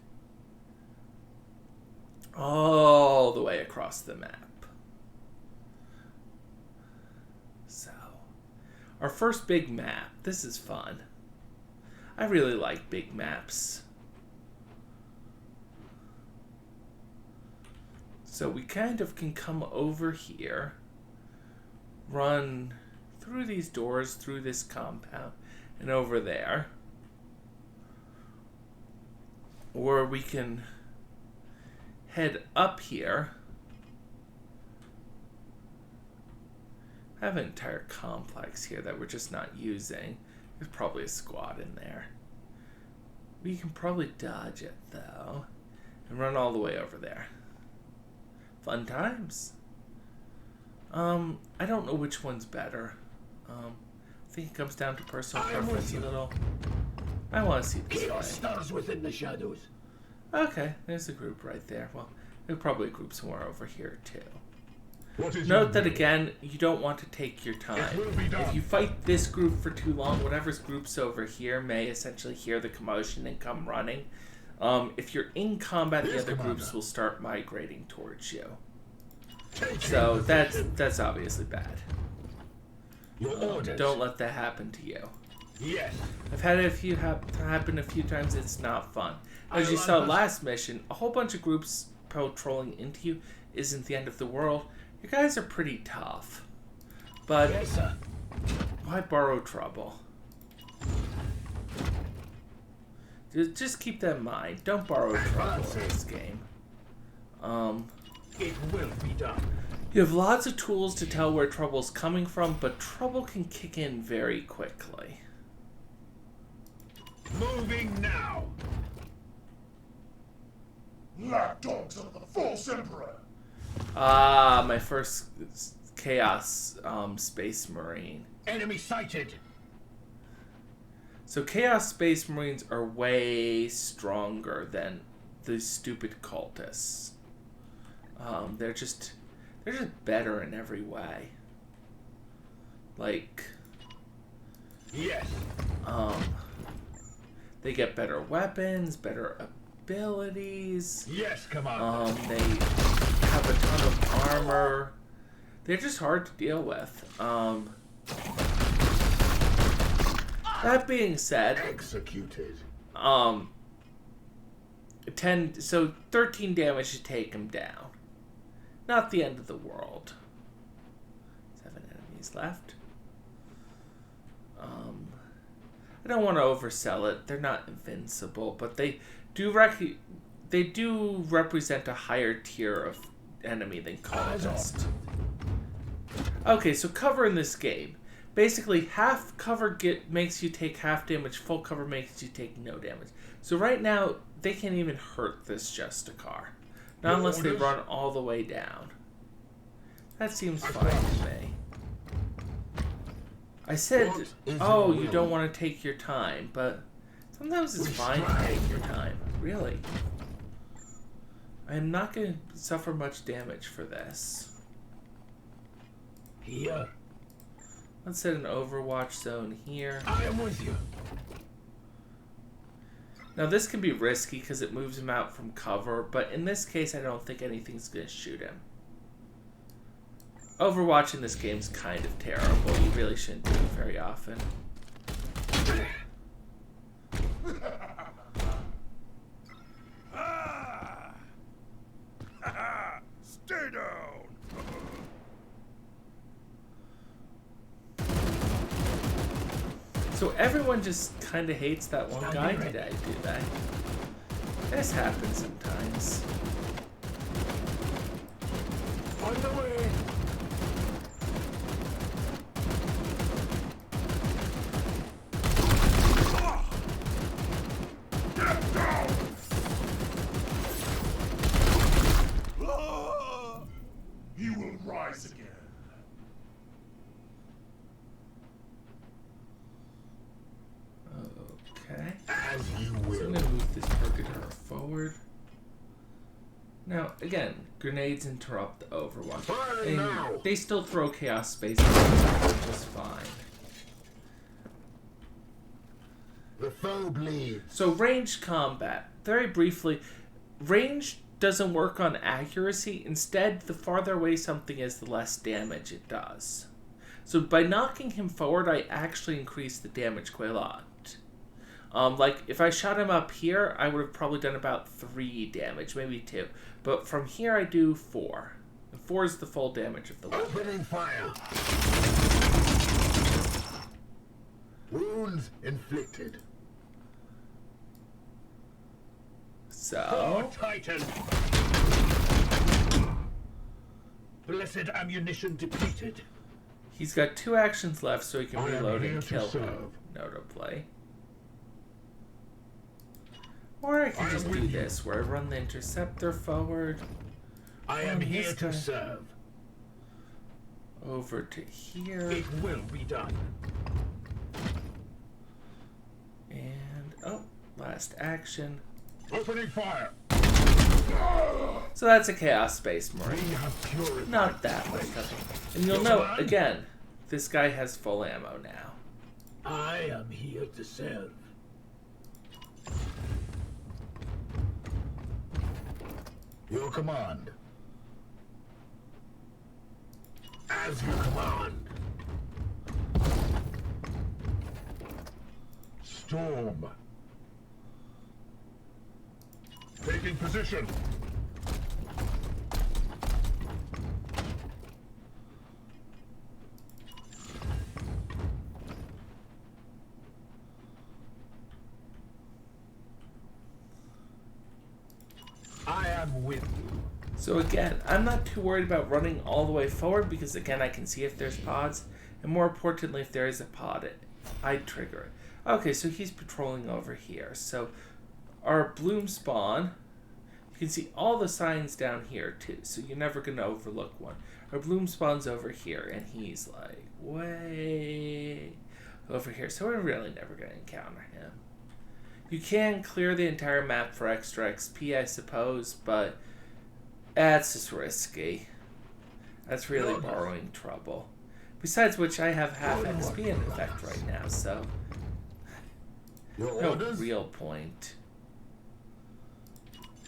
All the way across the map. So, our first big map. This is fun. I really like big maps. So we kind of can come over here, run through these doors, through this compound, and over there. Or we can head up here. I have an entire complex here that we're just not using. There's probably a squad in there. We can probably dodge it, though, and run all the way over there. Fun times. I don't know which one's better. I think it comes down to personal preference a little. I want to see this guy. Stars within the shadows. Okay, there's a group right there. Well, there's probably a group somewhere over here, too. What is Note that your will? again, you don't want to take your time. It will be done. If you fight this group for too long, whatever's group's over here may essentially hear the commotion and come running. If you're in combat, the Yes, other Commander. groups will start migrating towards you. Take So him. that's obviously bad. Your orders. Don't let that happen to you. Yes. I've had it happen a few times. It's not fun. As you saw last mission, a whole bunch of groups patrolling into you isn't the end of the world. You guys are pretty tough, but Yes, sir. why borrow trouble? Just keep that in mind. Don't borrow trouble in this game. It will be done. You have lots of tools to tell where trouble's coming from, but trouble can kick in very quickly. Moving now. Lapdogs of the false emperor. Ah, my first Chaos Space Marine. Enemy sighted. So Chaos Space Marines are way stronger than the stupid cultists. They're just better in every way. Like, Yes. they get better weapons, better abilities. Yes, Commander. They have a ton of armor. They're just hard to deal with. That being said, Executed. 13 damage to take him down. Not the end of the world. 7 enemies left. I don't want to oversell it. They're not invincible, but they do represent a higher tier of enemy than cultist. Okay, so cover in this game. Basically, half cover makes you take half damage, full cover makes you take no damage. So right now, they can't even hurt this Justicar. Not unless they run all the way down. That seems fine to me. I said, oh, you don't want to take your time, but sometimes it's fine to take your time. Really. I'm not going to suffer much damage for this. Here. Let's set an Overwatch zone here. I am with you. Now this can be risky because it moves him out from cover, but in this case I don't think anything's going to shoot him. Overwatch in this game's kind of terrible. You really shouldn't do it very often. Stay down! So everyone just kind of hates that one guy today, do they? This happens sometimes. On the way! Get down! You will rise again. Okay. As you So I'm will. going to move this Purgator forward. Now, again, grenades interrupt the Overwatch. Fire And now. they still throw Chaos Space, which is fine. The foe bleeds. So ranged combat, very briefly, range doesn't work on accuracy. Instead, the farther away something is, the less damage it does. So by knocking him forward, I actually increase the damage quite a lot. Like, if I shot him up here, I would have probably done about 3 damage, maybe 2. But from here, I do 4. And 4 is the full damage of the weapon. Opening fire. Wounds inflicted. So, Titan. Blessed ammunition depleted. he's got 2 actions left, so he can I am reload here and to kill him, serve. notably. Or I can I just am do with you. this, where I run the interceptor forward, I am this here to guy. serve. over to here, It will be done. and, oh, last action. Opening fire. So that's a Chaos Space We Marine. have purified. Not that much of it. And you'll note, again, this guy has full ammo now. I am here to serve. Your command. As you command. Storm. Taking position. I am with you. So again, I'm not too worried about running all the way forward because again, I can see if there's pods, and more importantly, if there is a pod, I'd trigger it. Okay, so he's patrolling over here. So our bloom spawn, you can see all the signs down here too, so you're never going to overlook one. Our bloom spawn's over here, and he's like way over here, so we're really never going to encounter him. You can clear the entire map for extra XP, I suppose, but that's just risky. That's really borrowing trouble. Besides which, I have half XP in effect right now, so Your no orders? real point.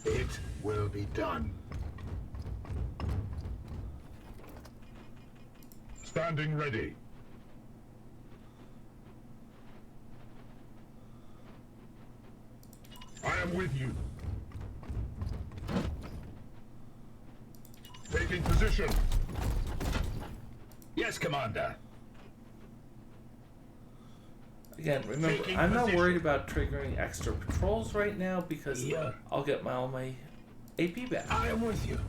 It will be done. Standing ready. I am with you. Taking position. Yes, Commander. Again, remember, Taking I'm not position. worried about triggering extra patrols right now because Yeah. I'll get all my AP back. I am with you.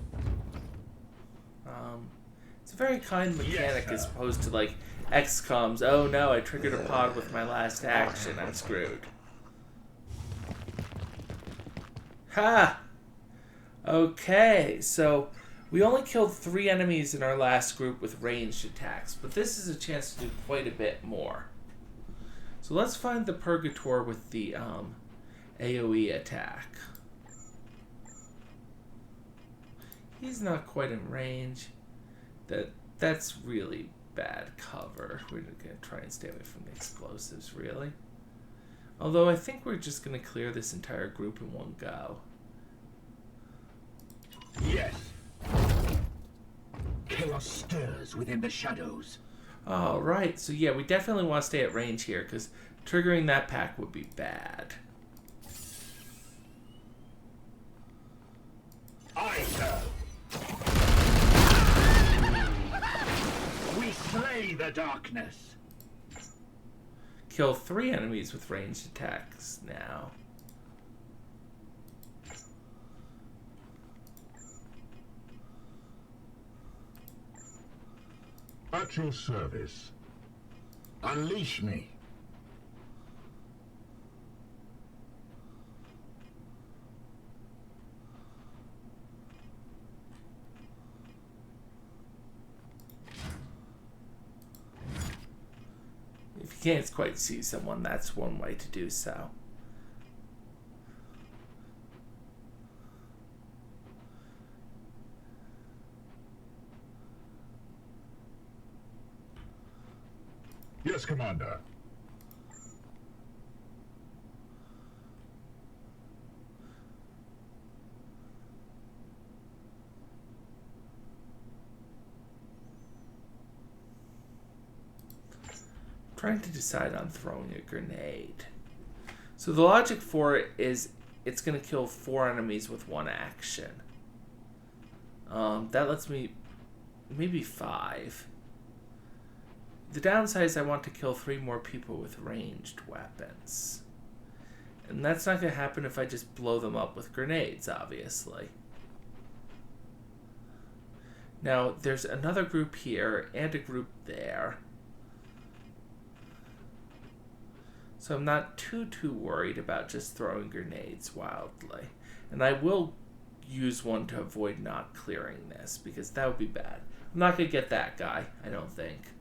It's a very kind mechanic Yes, as sir. opposed to like XCOM's, oh no, I triggered a pod with my last action, I'm screwed. Ha! Okay, so we only killed 3 enemies in our last group with ranged attacks, but this is a chance to do quite a bit more. So let's find the Purgator with the AoE attack. He's not quite in range. That's really bad cover. We're gonna try and stay away from the explosives, really. Although I think we're just gonna clear this entire group in one go. Yes. Kill chaos stirs within the shadows. All right, so yeah, we definitely want to stay at range here because triggering that pack would be bad. Aye, sir. We slay the darkness. Kill 3 enemies with ranged attacks now. At your service. Unleash me. If you can't quite see someone, that's one way to do so. Yes, Commander. Trying to decide on throwing a grenade. So the logic for it is it's going to kill 4 enemies with 1 action. That lets me maybe 5. The downside is I want to kill 3 more people with ranged weapons. And that's not going to happen if I just blow them up with grenades, obviously. Now, there's another group here and a group there. So I'm not too worried about just throwing grenades wildly. And I will use one to avoid not clearing this, because that would be bad. I'm not going to get that guy, I don't think.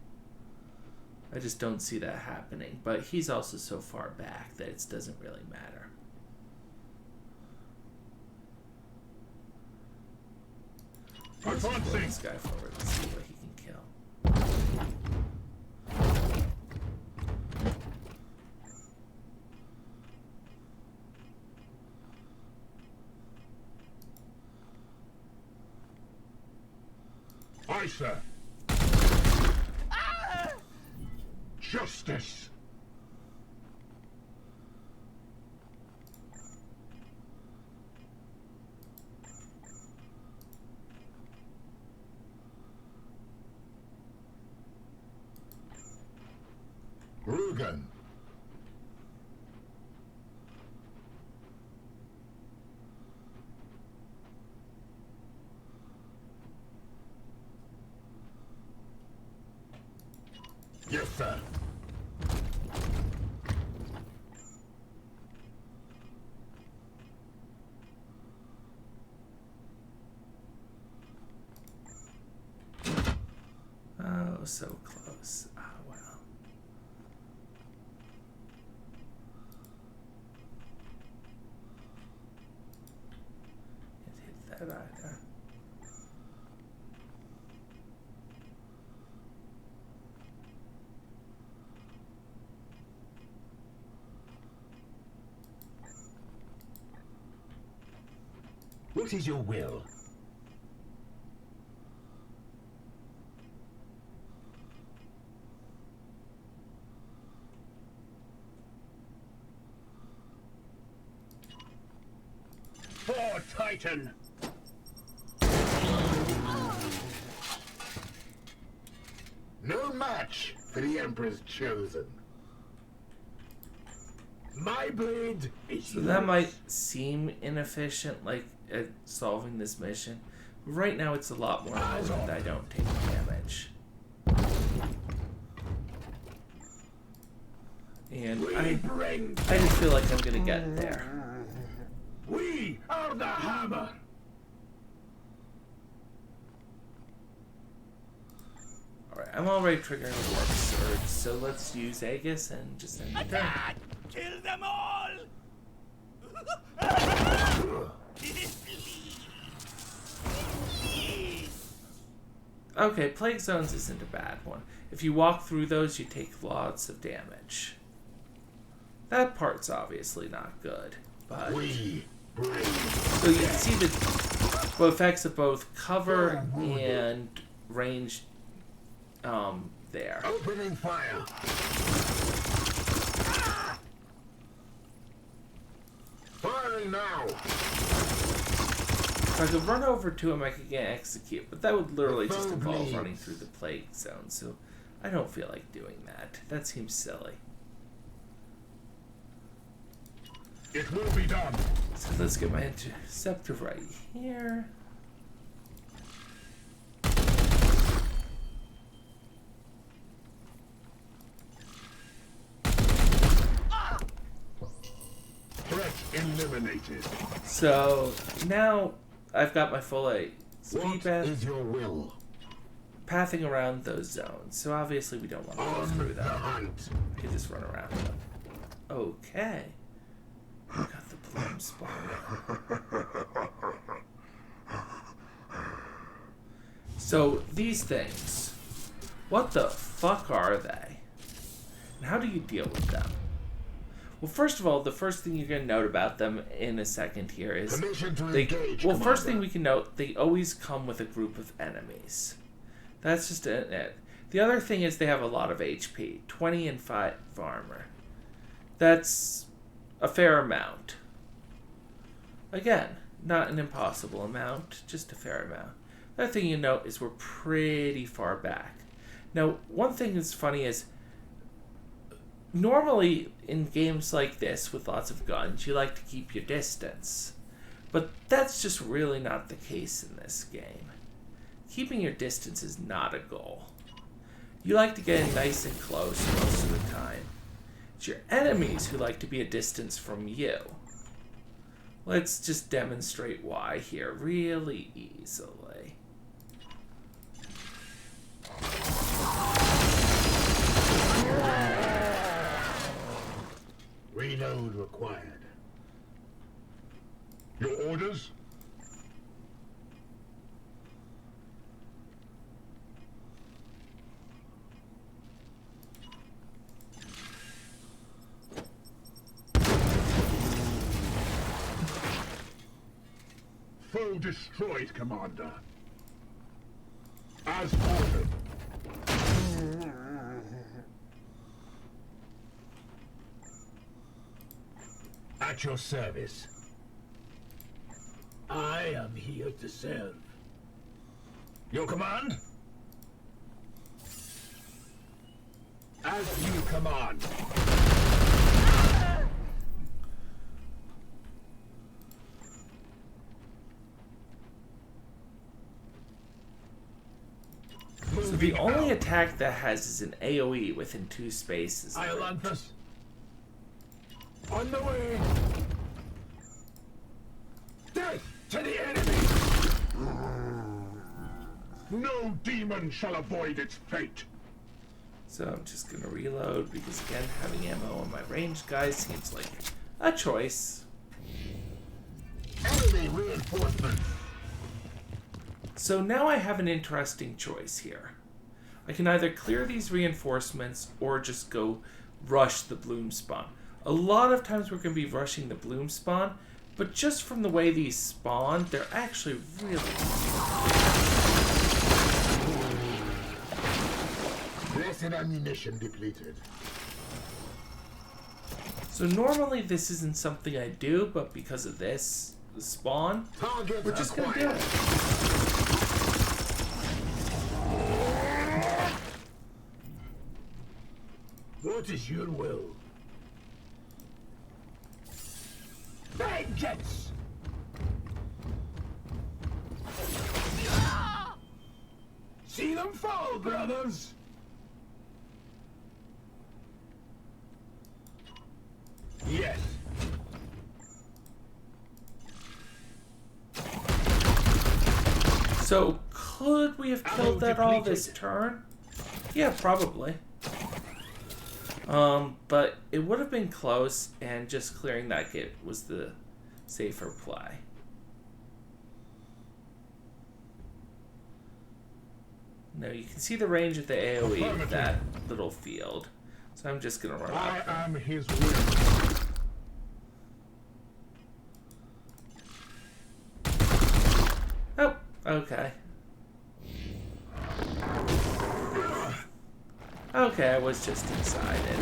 I just don't see that happening. But he's also so far back that it doesn't really matter. Let's pull this guy forward and see what he can kill. Aye, sir. Justice. Rugen. Yes, sir. Oh, so close. Oh, well. Can't hit that either. What is your will? For Titan! No match for the Emperor's chosen. My blade is So that might seem inefficient, like at solving this mission. But right now it's a lot more important that I don't take damage. And I just feel like I'm gonna get there. We are the hammer. Alright, I'm already triggering a warp surge, so let's use Aegis and just end the turn. Attack! Kill them all! Okay, Plague Zones isn't a bad one. If you walk through those, you take lots of damage. That part's obviously not good, but... So you can see the effects of both cover and range there. Opening fire. Firing now. If I could run over to him, I could get execute, but that would literally just Foe involve bleeds. running through the plague zone, so I don't feel like doing that. That seems silly. It will be done. So let's get my interceptor right here. Threat eliminated. So now I've got my full A speed What path, is your will? pathing around those zones. So obviously we don't want to go On through the them. hunt. I can just run around them. Okay. I got the bloom spawn. So these things, what the fuck are they? And how do you deal with them? Well, first of all, the first thing you're going to note about them in a second here is Permission to they, engage, well, first thing Commander. we can note, they always come with a group of enemies. That's just it. The other thing is they have a lot of HP, 20 and 5 armor. That's a fair amount. Again, not an impossible amount, just a fair amount. The other thing you note is we're pretty far back. Now, one thing that's funny is normally in games like this with lots of guns, you like to keep your distance. But that's just really not the case in this game. Keeping your distance is not a goal. You like to get in nice and close most of the time. It's your enemies who like to be a distance from you. Let's just demonstrate why here really easily. Reload required. Your orders? Foe destroyed, Commander. As ordered. At your service. I am here to serve. Your command? As you command. So the only attack that has is an AoE within 2 spaces. Iolanthus. On the way. Death to the enemy. No demon shall avoid its fate. So I'm just going to reload because, again, having ammo on my ranged guy seems like a choice. Enemy reinforcements. So now I have an interesting choice here. I can either clear these reinforcements or just go rush the bloom spawn. A lot of times we're going to be rushing the bloom spawn, but just from the way these spawn, they're actually really Blessed ammunition depleted. So normally this isn't something I do, but because of this, the spawn, Target we're just going to do acquired. it. What is your will? Vengeance! See them fall, brothers! Yes. So could we have killed that all this turn? Yeah, probably. But it would have been close, and just clearing that gate was the safer play. Now you can see the range of the AoE of that little field. So I'm just gonna run I out there. am his will. Oh, okay. was just inside it.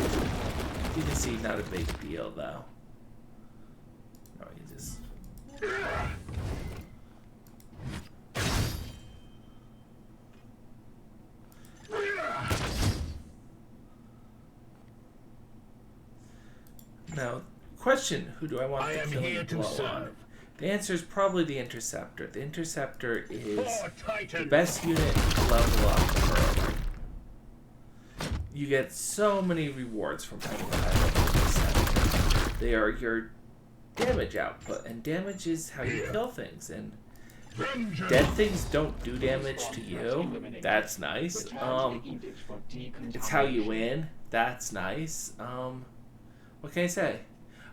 You can see, not a big deal, though. Oh, you just... Now, question, who do I want the killing blow on? The answer is probably the Interceptor. The Interceptor is the best unit to level up early. You get so many rewards from having a high level Interceptor. They are your damage output, and damage is how you kill things, and dead things don't do damage to you. That's nice. It's how you win. That's nice. What can I say?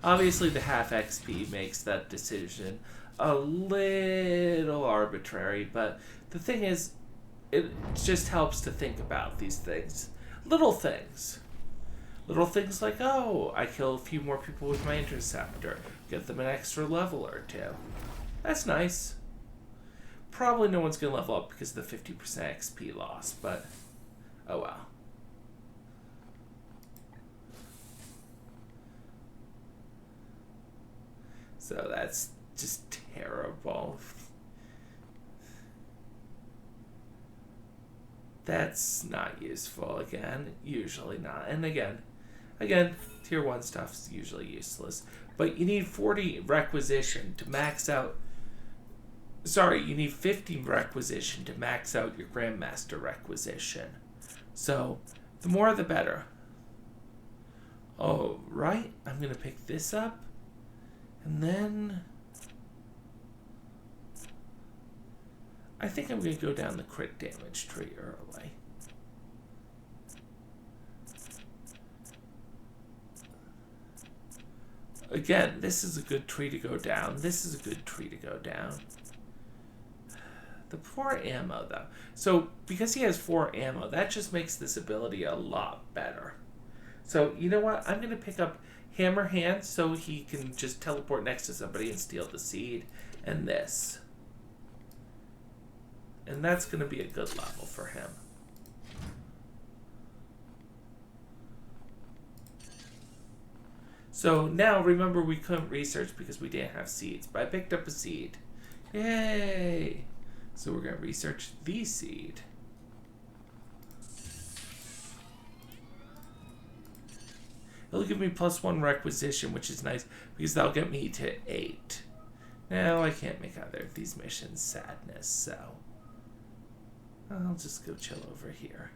Obviously, the half XP makes that decision a little arbitrary, but the thing is, it just helps to think about these things. Little things. Little things like, oh, I kill a few more people with my Interceptor. Get them an extra level or two. That's nice. Probably no one's going to level up because of the 50% XP loss, but oh well. So that's just terrible. That's not useful again. Usually not. And again, tier 1 stuff is usually useless. But you need 40 requisition to max out... Sorry, you need 50 requisition to max out your Grandmaster requisition. So, the more the better. Oh, right. I'm going to pick this up. And then... I think I'm going to go down the crit damage tree early. Again, this is a good tree to go down. This is a good tree to go down. The poor ammo, though. So, because he has 4 ammo, that just makes this ability a lot better. So, you know what? I'm going to pick up Hammer Hand so he can just teleport next to somebody and steal the seed. And this. And that's going to be a good level for him. So now, remember, we couldn't research because we didn't have seeds. But I picked up a seed. Yay! So we're going to research the seed. It'll give me +1 requisition, which is nice because that'll get me to 8. Now I can't make either of these missions sadness, so I'll just go chill over here.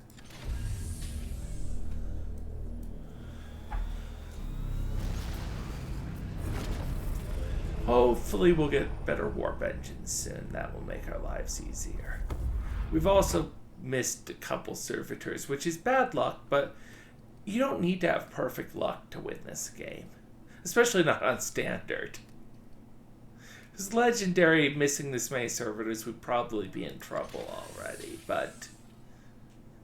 Hopefully we'll get better warp engines soon. That will make our lives easier. We've also missed a couple servitors, which is bad luck, but you don't need to have perfect luck to win this game. Especially not on standard. Because legendary, missing this many servitors would probably be in trouble already, but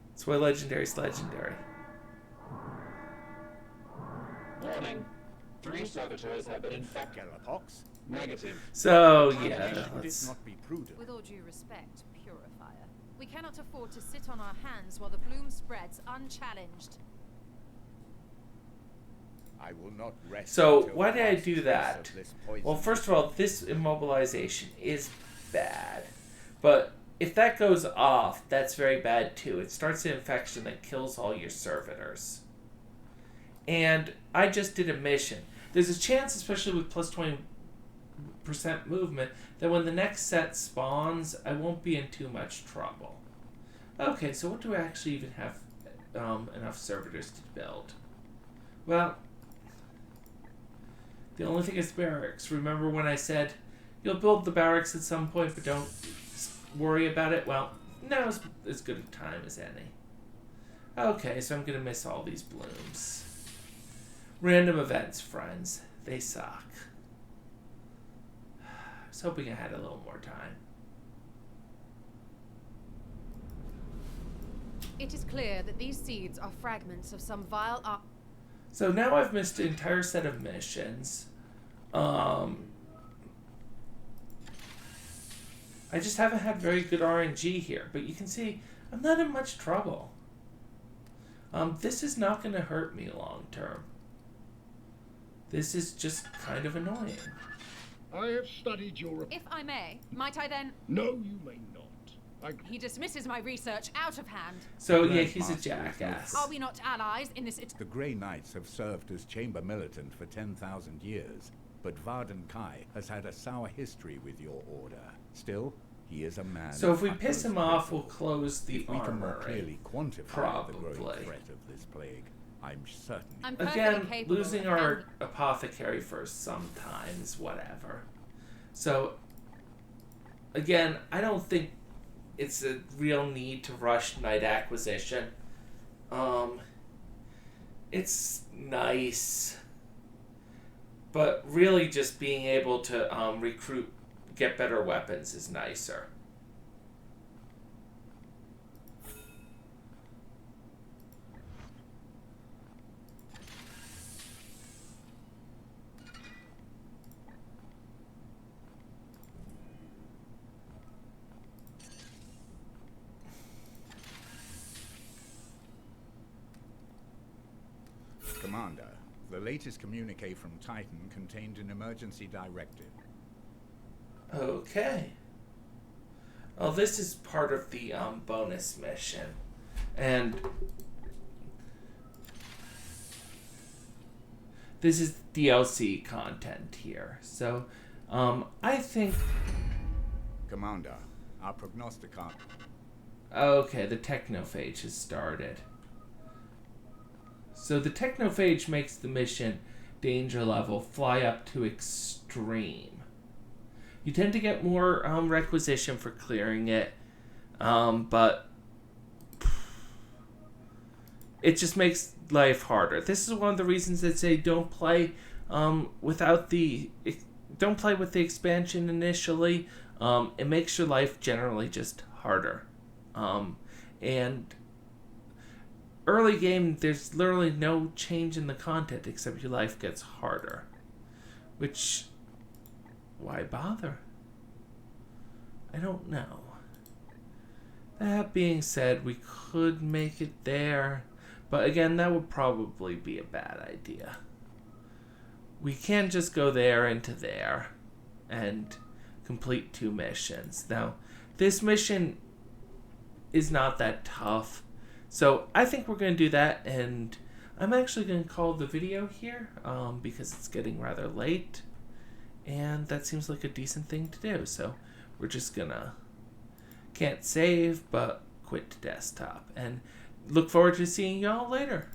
that's why legendary's legendary. Warning. 3 servitors have been infected. Pox? Negative. So, yeah, let's... Not be prudent. With all due respect, Purifier, we cannot afford to sit on our hands while the bloom spreads unchallenged. I will not rest. So, until why the did I last do trace that? of this poison Well, first of all, this immobilization is bad. But if that goes off, that's very bad too. It starts an infection that kills all your servitors. And I just did a mission. There's a chance, especially with plus 20% movement, that when the next set spawns, I won't be in too much trouble. Okay, so what do I actually even have enough servitors to build? Well, the only thing is barracks. Remember when I said, you'll build the barracks at some point, but don't worry about it? Well, now's as good a time as any. Okay, so I'm going to miss all these blooms. Random events, friends. They suck. I was hoping I had a little more time. It is clear that these seeds are fragments of some vile So now I've missed an entire set of missions. I just haven't had very good RNG here, but you can see I'm not in much trouble. This is not going to hurt me long term. This is just kind of annoying. I have studied your... If I may, might I then... No, you may not. He dismisses my research out of hand. So, The yeah, Grand he's a Master is no jackass. Are we not allies in this... The Grey Knights have served as chamber militant for 10,000 years, but Varden Kai has had a sour history with your order. Still, he is a man. So if we of piss him utmost off, we'll resolve. close the If we can more armory. clearly quantify the Probably. growing threat of this plague, I'm certain. I'm perfectly Again, capable losing of our handling- apothecary for some time is whatever. So, again, I don't think it's a real need to rush knight acquisition. It's nice, but really just being able to get better weapons is nicer. Commander, the latest communique from Titan contained an emergency directive. Okay. Oh, this is part of the bonus mission. And this is DLC content here. So, I think... Commander, our prognosticon... Okay, the technophage has started. So the technophage makes the mission danger level fly up to extreme. You tend to get more requisition for clearing it, but it just makes life harder. This is one of the reasons that say don't play with the expansion initially. It makes your life generally just harder, and early game, there's literally no change in the content except your life gets harder. Which, why bother? I don't know. That being said, we could make it there, but again, that would probably be a bad idea. We can just go there into there and complete 2 missions. Now, this mission is not that tough. So I think we're going to do that, and I'm actually going to call the video here because it's getting rather late, and that seems like a decent thing to do. So we're just going to, can't save, but quit desktop, and look forward to seeing y'all later.